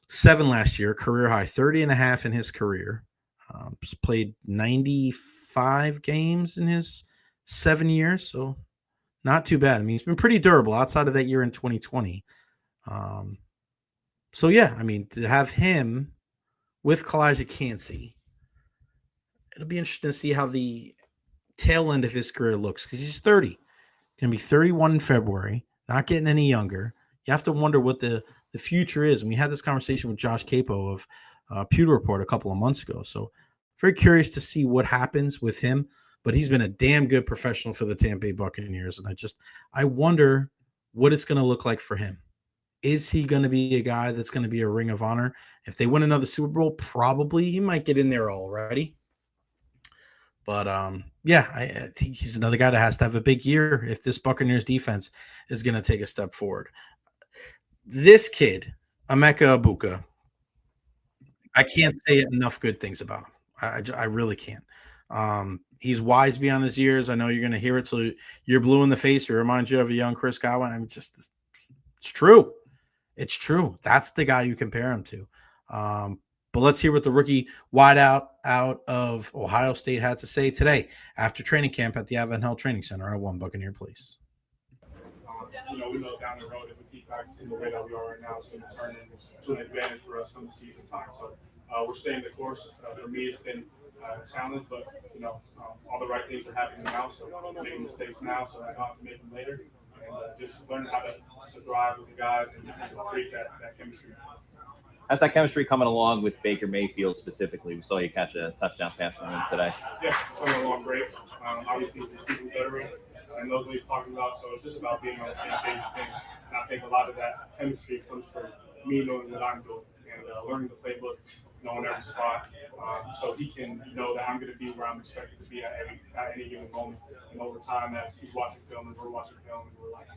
7 last year, career high, 30 and a half in his career. Played 95 games in his 7 years, so not too bad. I mean, he's been pretty durable outside of that year in 2020. So, yeah, I mean, to have him with Kalijah Kancey, it'll be interesting to see how the tail end of his career looks because he's 30. Going to be 31 in February, not getting any younger. You have to wonder what the future is. And we had this conversation with Josh Capo of Pewter Report a couple of months ago. So very curious to see what happens with him. But he's been a damn good professional for the Tampa Bay Buccaneers. And I wonder what it's going to look like for him. Is he going to be a guy that's going to be a Ring of Honor? If they win another Super Bowl, probably he might get in there already. But, I think he's another guy that has to have a big year if this Buccaneers defense is going to take a step forward. This kid, Emeka Egbuka, I can't say enough good things about him. I really can't. He's wise beyond his years. I know you're going to hear it till you're blue in the face. It reminds you of a young Chris Godwin. I mean, it's true. It's true. That's the guy you compare him to. But let's hear what the rookie wideout out of Ohio State had to say today after training camp at the Avon Hill Training Center at One Buccaneer Place. We know down the road if we keep practicing the way that we are right now, it's going to turn into an advantage for us come the season time. So we're staying the course. For me, it's been a challenge, but all the right things are happening now. So I'm making mistakes now, so I don't have to make them later. And just learning how to thrive with the guys and create that chemistry. How's that chemistry coming along with Baker Mayfield specifically? We saw you catch a touchdown pass from him today. Yeah, it's coming along great. Obviously, he's a seasoned veteran and knows what he's talking about, so it's just about being on the same page with things. And I think a lot of that chemistry comes from me knowing what I'm doing and learning the playbook, knowing every spot, so he can know that I'm going to be where I'm expected to be at any given moment. And over time, as he's watching film and we're watching film, and we're like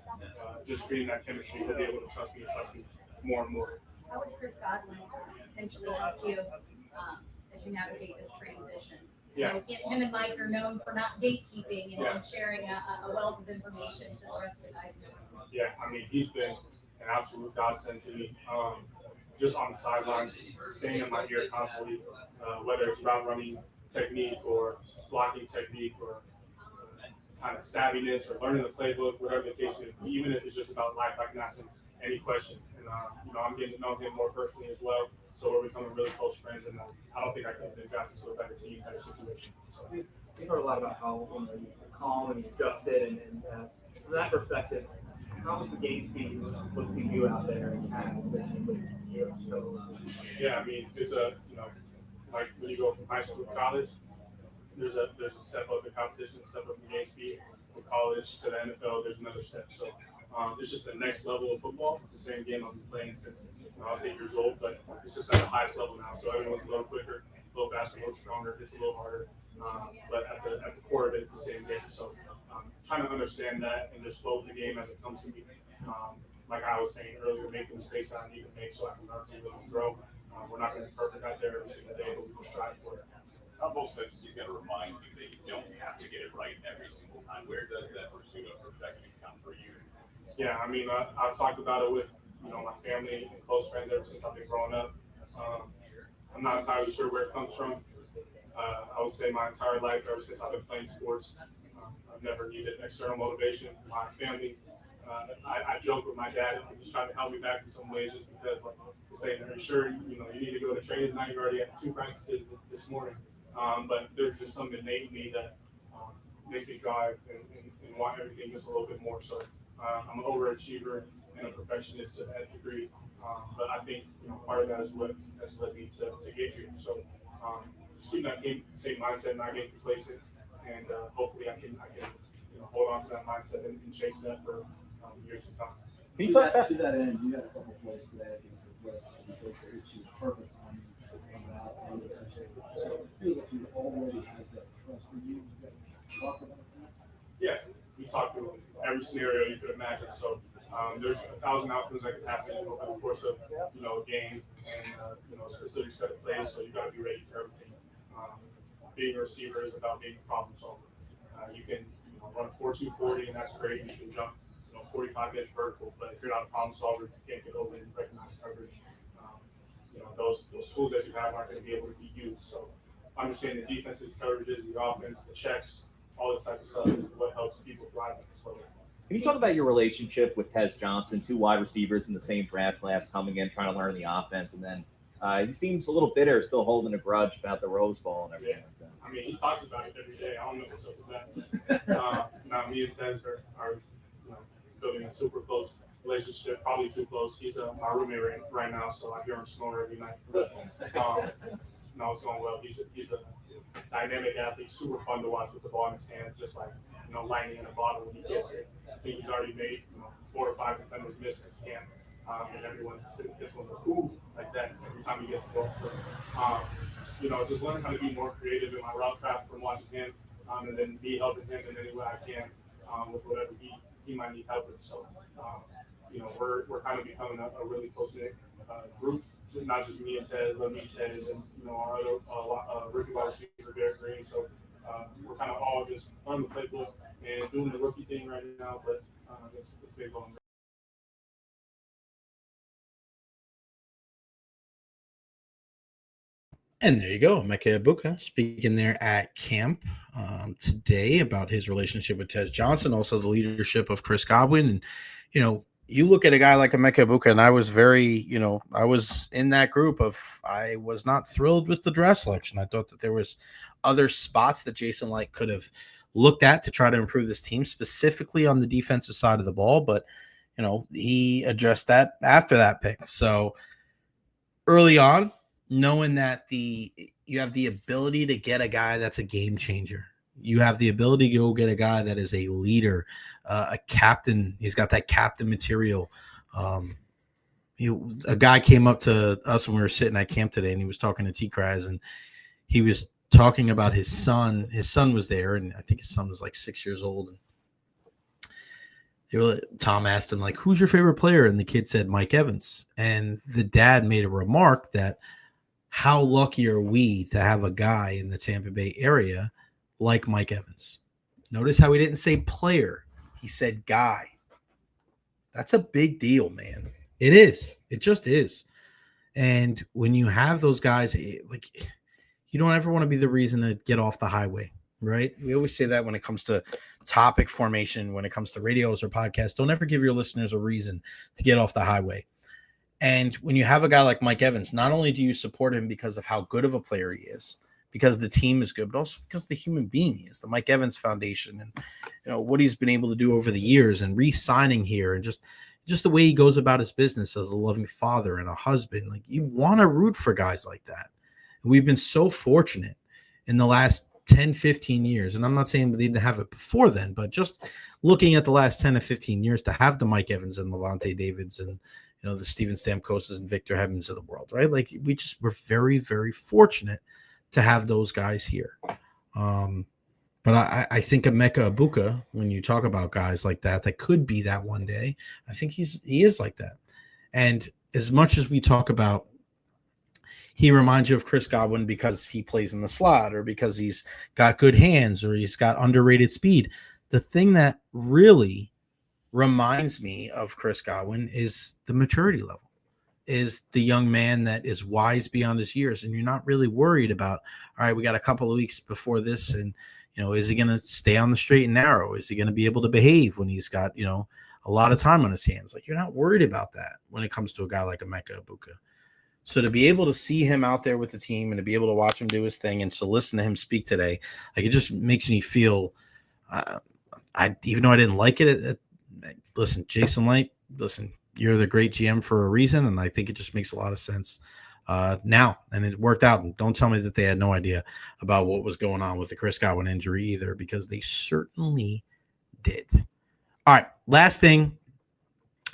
just creating that chemistry, he'll be able to trust me more and more. How has Chris Godwin potentially helped you as you navigate this transition? Yeah. Him and Mike are known for not gatekeeping and sharing a wealth of information to the rest of the guys. Yeah, I mean, he's been an absolute godsend to me. Just on the sideline, staying in my ear constantly, whether it's route running technique or blocking technique or kind of savviness or learning the playbook, whatever the case is, even if it's just about life, I can ask him any question. And, I'm getting to know him more personally as well. So we're becoming really close friends, and I don't think I could have been drafted to a better team, better situation. So. We've heard a lot about how you're calm and adjusted, and from that perspective, how was the game speed look to you out there and with you? So, yeah, I mean, it's like when you go from high school to college, there's a step up in competition, step up in game speed. From college to the NFL, there's another step. So it's just the next level of football. It's the same game I've been playing since I was 8 years old, but it's just at the highest level now. So everyone's a little quicker, a little faster, a little stronger. It's a little harder, but at the core of it, it's the same game. So trying to understand that and just flow with the game as it comes to me. Like I was saying earlier, making mistakes I need to make so I can learn from them and grow. We're not going to be perfect out there every single day, but we can strive for it. Todd Bowles said he's going to remind you that you don't have to get it right every single time. Where does that pursuit of perfection come for you? Yeah, I mean, I've talked about it with, my family and close friends ever since I've been growing up. I'm not entirely sure where it comes from. I would say my entire life, ever since I've been playing sports, I've never needed external motivation from my family. I joke with my dad, he's trying to help me back in some ways, just because, like, he's saying, "Are you sure you need to go to training tonight? You already had 2 practices this morning." But there's just something innate in me that makes me drive and want everything just a little bit more. So I'm an overachiever and a perfectionist to that degree. But I think part of that is what has led me to get here. So just keep that same mindset, not getting complacent, and hopefully I can hold on to that mindset and chase that for years to come. To that end, you had a couple plays today against the Blitz, and I think they hit you perfect on coming out and the touchdown. So it feels like you already has that trust for you. Talk about that. Yeah, we talked through every scenario you could imagine. So there's 1,000 outcomes that can happen over the course of a game and a specific set of plays. So you got to be ready for everything. Being a receiver is about being a problem solver. You can run 4.240 and that's great. You can jump 45-inch vertical, but if you're not a problem solver, if you can't get over and recognize coverage, those tools that you have aren't going to be able to be used. So understanding the defensive coverages, the offense, the checks, all this type of stuff is what helps people thrive in this level. Can you talk about your relationship with Tez Johnson, 2 wide receivers in the same draft class, coming in, trying to learn the offense, and then he seems a little bitter, still holding a grudge about the Rose Bowl and everything like that. I mean, he talks about it every day. I don't know what's up with that. Me and Tez are building a super close relationship, probably too close. He's my roommate right now, so I hear him snore every night. No, it's going well. He's a dynamic athlete, super fun to watch with the ball in his hand, just like lightning in a bottle when he gets it. I think he's already made 4 or 5 defenders miss his camp, and everyone gets one goes ooh like that every time he gets the ball. So, just learning how to be more creative in my route craft from watching him, and then me helping him in any way I can with whatever he might need help with. So, we're kind of becoming a really close-knit group, not just me and Ted, but me, Ted, and our other rookie wide receiver, Derek Green. So we're kind of all just on the playbook and doing the rookie thing right now, but it's been going great. And there you go, Emeka Egbuka speaking there at camp today about his relationship with Tez Johnson, also the leadership of Chris Godwin. And, you look at a guy like Emeka Egbuka, and I was very, I was in that group of, I was not thrilled with the draft selection. I thought that there was other spots that Jason Light could have looked at to try to improve this team, specifically on the defensive side of the ball. But, he addressed that after that pick. So early on, knowing that you have the ability to get a guy that's a game changer. You have the ability to go get a guy that is a leader, a captain. He's got that captain material. A guy came up to us when we were sitting at camp today, and he was talking to T-Kraz, and he was talking about his son. His son was there, and I think his son was like 6 years old. And Tom asked him, like, who's your favorite player? And the kid said, Mike Evans. And the dad made a remark that, how lucky are we to have a guy in the Tampa Bay area like Mike Evans? Notice how he didn't say player. He said guy. That's a big deal, man. It is. It just is. And when you have those guys, you don't ever want to be the reason to get off the highway, right? We always say that when it comes to topic formation, when it comes to radios or podcasts. Don't ever give your listeners a reason to get off the highway. And when you have a guy like Mike Evans, not only do you support him because of how good of a player he is, because the team is good, but also because of the human being he is, the Mike Evans Foundation, and what he's been able to do over the years, and re-signing here, and just the way he goes about his business as a loving father and a husband. Like, you want to root for guys like that. And we've been so fortunate in the last 10, 15 years. And I'm not saying they didn't have it before then, but just looking at the last 10 to 15 years to have the Mike Evans and Levante Davids and the Steven Stamkoses and Victor Hedmans of the world, right? Like, we're very, very fortunate to have those guys here. But I think Emeka Egbuka, when you talk about guys like that could be that one day, I think he is like that. And as much as we talk about he reminds you of Chris Godwin because he plays in the slot or because he's got good hands or he's got underrated speed. The thing that really reminds me of Chris Godwin is the maturity level, is the young man that is wise beyond his years. And you're not really worried about, all right, we got a couple of weeks before this. And, is he going to stay on the straight and narrow? Is he going to be able to behave when he's got, a lot of time on his hands? Like, you're not worried about that when it comes to a guy like Emeka Egbuka. So to be able to see him out there with the team and to be able to watch him do his thing and to listen to him speak today, like, it just makes me feel, even though I didn't like it, listen, Jason Light, listen, you're the great GM for a reason. And I think it just makes a lot of sense now. And it worked out. And don't tell me that they had no idea about what was going on with the Chris Godwin injury either, because they certainly did. All right, last thing.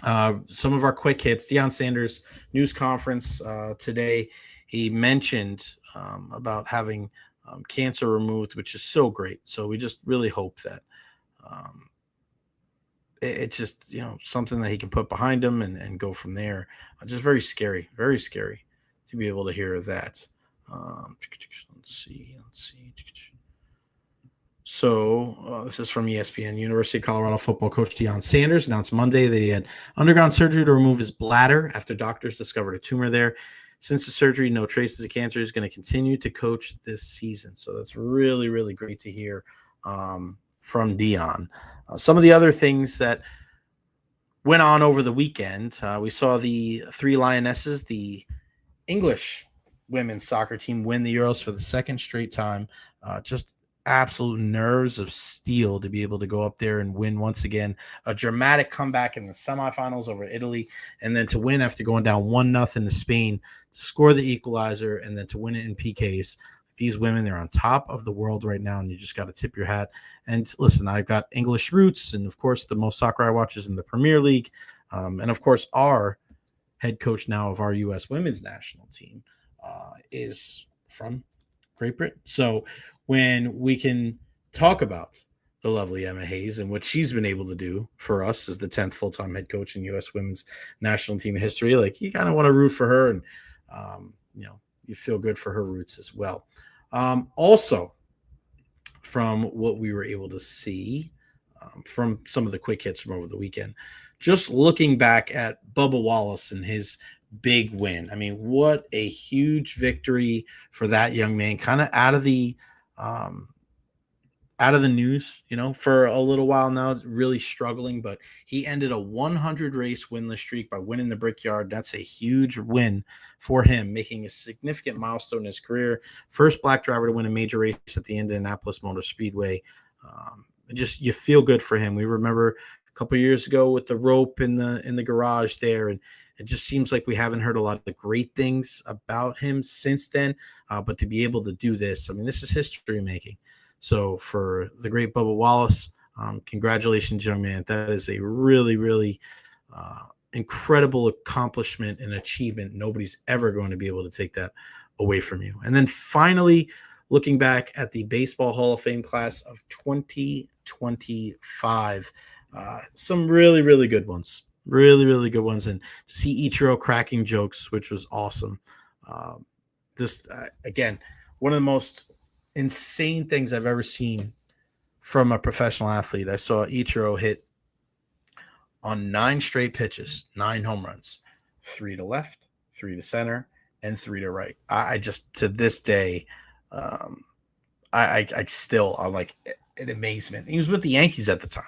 Some of our quick hits. Deion Sanders news conference today. He mentioned about having cancer removed, which is so great. So we just really hope that it's just, something that he can put behind him and go from there. Just very scary to be able to hear that. Let's see. So this is from ESPN. University of Colorado football coach Deion Sanders announced Monday that he had undergone surgery to remove his bladder after doctors discovered a tumor there. Since the surgery, no traces of cancer. Is going to continue to coach this season. So that's really, really great to hear from Deion. Some of the other things that went on over the weekend, we saw the three Lionesses, the English women's soccer team, win the Euros for the second straight time. Just absolute nerves of steel to be able to go up there and win once again. A dramatic comeback in the semifinals over Italy, and then to win after going down 1-0 to Spain, to score the equalizer, and then to win it in PKs. These women, they're on top of the world right now, and you just got to tip your hat. And listen, I've got English roots, and of course, the most soccer I watch is in the Premier League. And of course, our head coach now of our U.S. women's national team is from Great Britain. So when we can talk about the lovely Emma Hayes and what she's been able to do for us as the 10th full-time head coach in U.S. women's national team history, like, you kind of want to root for her, and you feel good for her roots as well. Also, from what we were able to see from some of the quick hits from over the weekend, just looking back at Bubba Wallace and his big win. I mean, what a huge victory for that young man, kind of out of the news, for a little while now, really struggling, but he ended a 100 race winless streak by winning the Brickyard. That's a huge win for him, making a significant milestone in his career. First black driver to win a major race at the Indianapolis Motor Speedway. You feel good for him. We remember a couple of years ago with the rope in the garage there, and it just seems like we haven't heard a lot of great things about him since then. But to be able to do this, I mean, this is history making. So for the great Bubba Wallace, congratulations, young man. That is a really, really incredible accomplishment and achievement. Nobody's ever going to be able to take that away from you. And then finally, looking back at the Baseball Hall of Fame class of 2025, some really, really good ones. Really, really good ones. And to see Ichiro cracking jokes, which was awesome. Again, one of the most insane things I've ever seen from a professional athlete. I saw Ichiro hit on 9 straight pitches, 9 home runs, 3 to left, 3 to center, and 3 to right. I just, to this day, I'm like in amazement. He was with the Yankees at the time.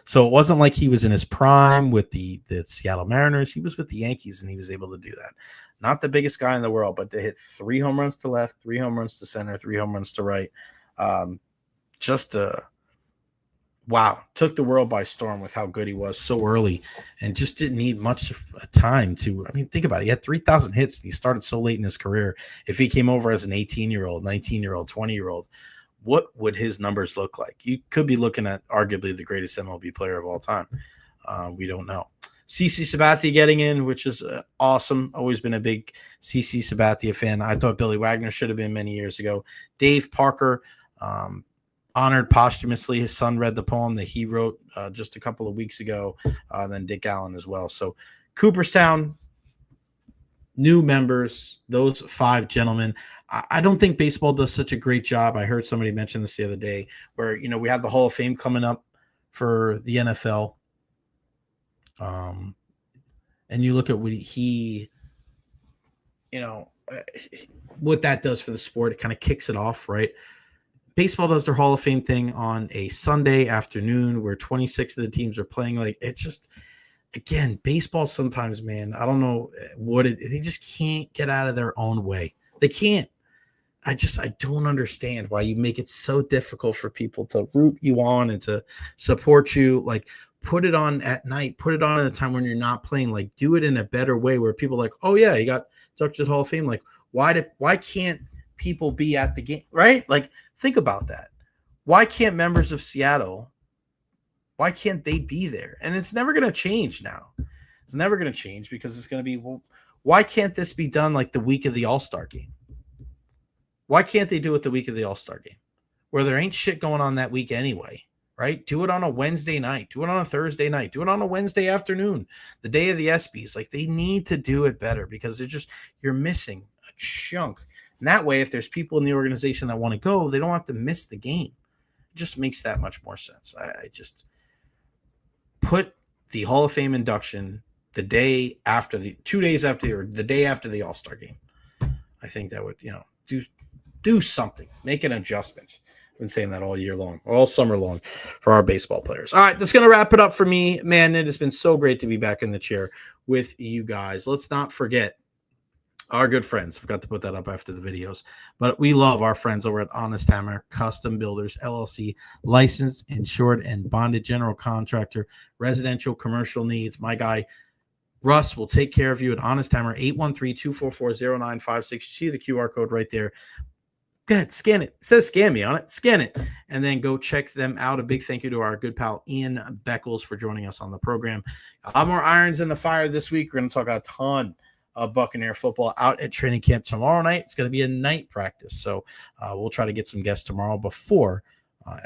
So it wasn't like he was in his prime with the Seattle Mariners. He was with the Yankees, and he was able to do that. Not the biggest guy in the world, but to hit 3 home runs to left, 3 home runs to center, 3 home runs to right. Wow. Took the world by storm with how good he was so early, and just didn't need much of a time to, I mean, think about it. He had 3,000 hits, and he started so late in his career. If he came over as an 18-year-old, 19-year-old, 20-year-old, what would his numbers look like? You could be looking at arguably the greatest MLB player of all time. We don't know. CC Sabathia getting in, which is awesome. Always been a big CC Sabathia fan. I thought Billy Wagner should have been many years ago. Dave Parker, honored posthumously. His son read the poem that he wrote just a couple of weeks ago. Then Dick Allen as well. So Cooperstown, new members, those 5 gentlemen. I don't think baseball does such a great job. I heard somebody mention this the other day where, we have the Hall of Fame coming up for the NFL. And you look at what what that does for the sport. It kind of kicks it off, right? Baseball does their Hall of Fame thing on a Sunday afternoon where 26 of the teams are playing. Like, it's just, again, baseball sometimes, man, I don't know they just can't get out of their own way. They can't. I don't understand why you make it so difficult for people to root you on and to support you. Like, put it on at night, put it on at a time when you're not playing. Like, do it in a better way where people are like, oh yeah, you got Dr. to the Hall of Fame. Like, why can't people be at the game, right? Like, think about that. Why can't members of Seattle, why can't they be there? And it's never going to change now. It's never going to change because it's going to be, well, why can't this be done like the week of the All-Star game? Why can't they do it the week of the All-Star game where there ain't shit going on that week anyway, right? Do it on a Wednesday night. Do it on a Thursday night. Do it on a Wednesday afternoon, the day of the ESPYs. Like, they need to do it better because you're missing a chunk. And that way, if there's people in the organization that want to go, they don't have to miss the game. It just makes that much more sense. I just put the Hall of Fame induction the day after the 2 days after, or the day after the All-Star game. I think that would, do something, make an adjustment. I've been saying that all year long, all summer long for our baseball players. All right, that's going to wrap it up for me. Man, it has been so great to be back in the chair with you guys. Let's not forget our good friends. Forgot to put that up after the videos, but we love our friends over at Honest Hammer Custom Builders LLC, licensed, insured, and bonded general contractor, residential, commercial needs. My guy Russ will take care of you at Honest Hammer, 813-244-0956. You see the QR code right there. Go ahead, scan it. It says scan me on it. Scan it. And then go check them out. A big thank you to our good pal Ian Beckles for joining us on the program. A lot more irons in the fire this week. We're going to talk a ton of Buccaneer football out at training camp tomorrow night. It's going to be a night practice. So we'll try to get some guests tomorrow before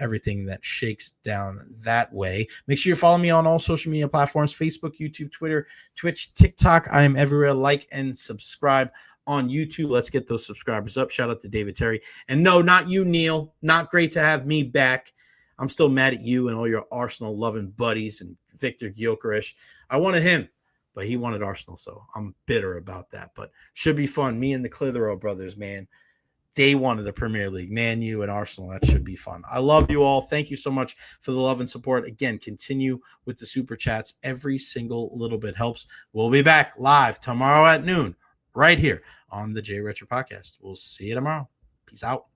everything that shakes down that way. Make sure you follow me on all social media platforms, Facebook, YouTube, Twitter, Twitch, TikTok. I am everywhere. Like and subscribe on YouTube. Let's get those subscribers up. Shout out to David Terry. And no, not you, Neil. Not great to have me back. I'm still mad at you and all your Arsenal loving buddies and Victor Gyökeres. I wanted him, but he wanted Arsenal, so I'm bitter about that. But should be fun. Me and the Clitheroe brothers, man. Day one of the Premier League, Man U and Arsenal. That should be fun. I love you all. Thank you so much for the love and support. Again, continue with the super chats. Every single little bit helps. We'll be back live tomorrow at noon right here on the Jay Recher podcast. We'll see you tomorrow. Peace out.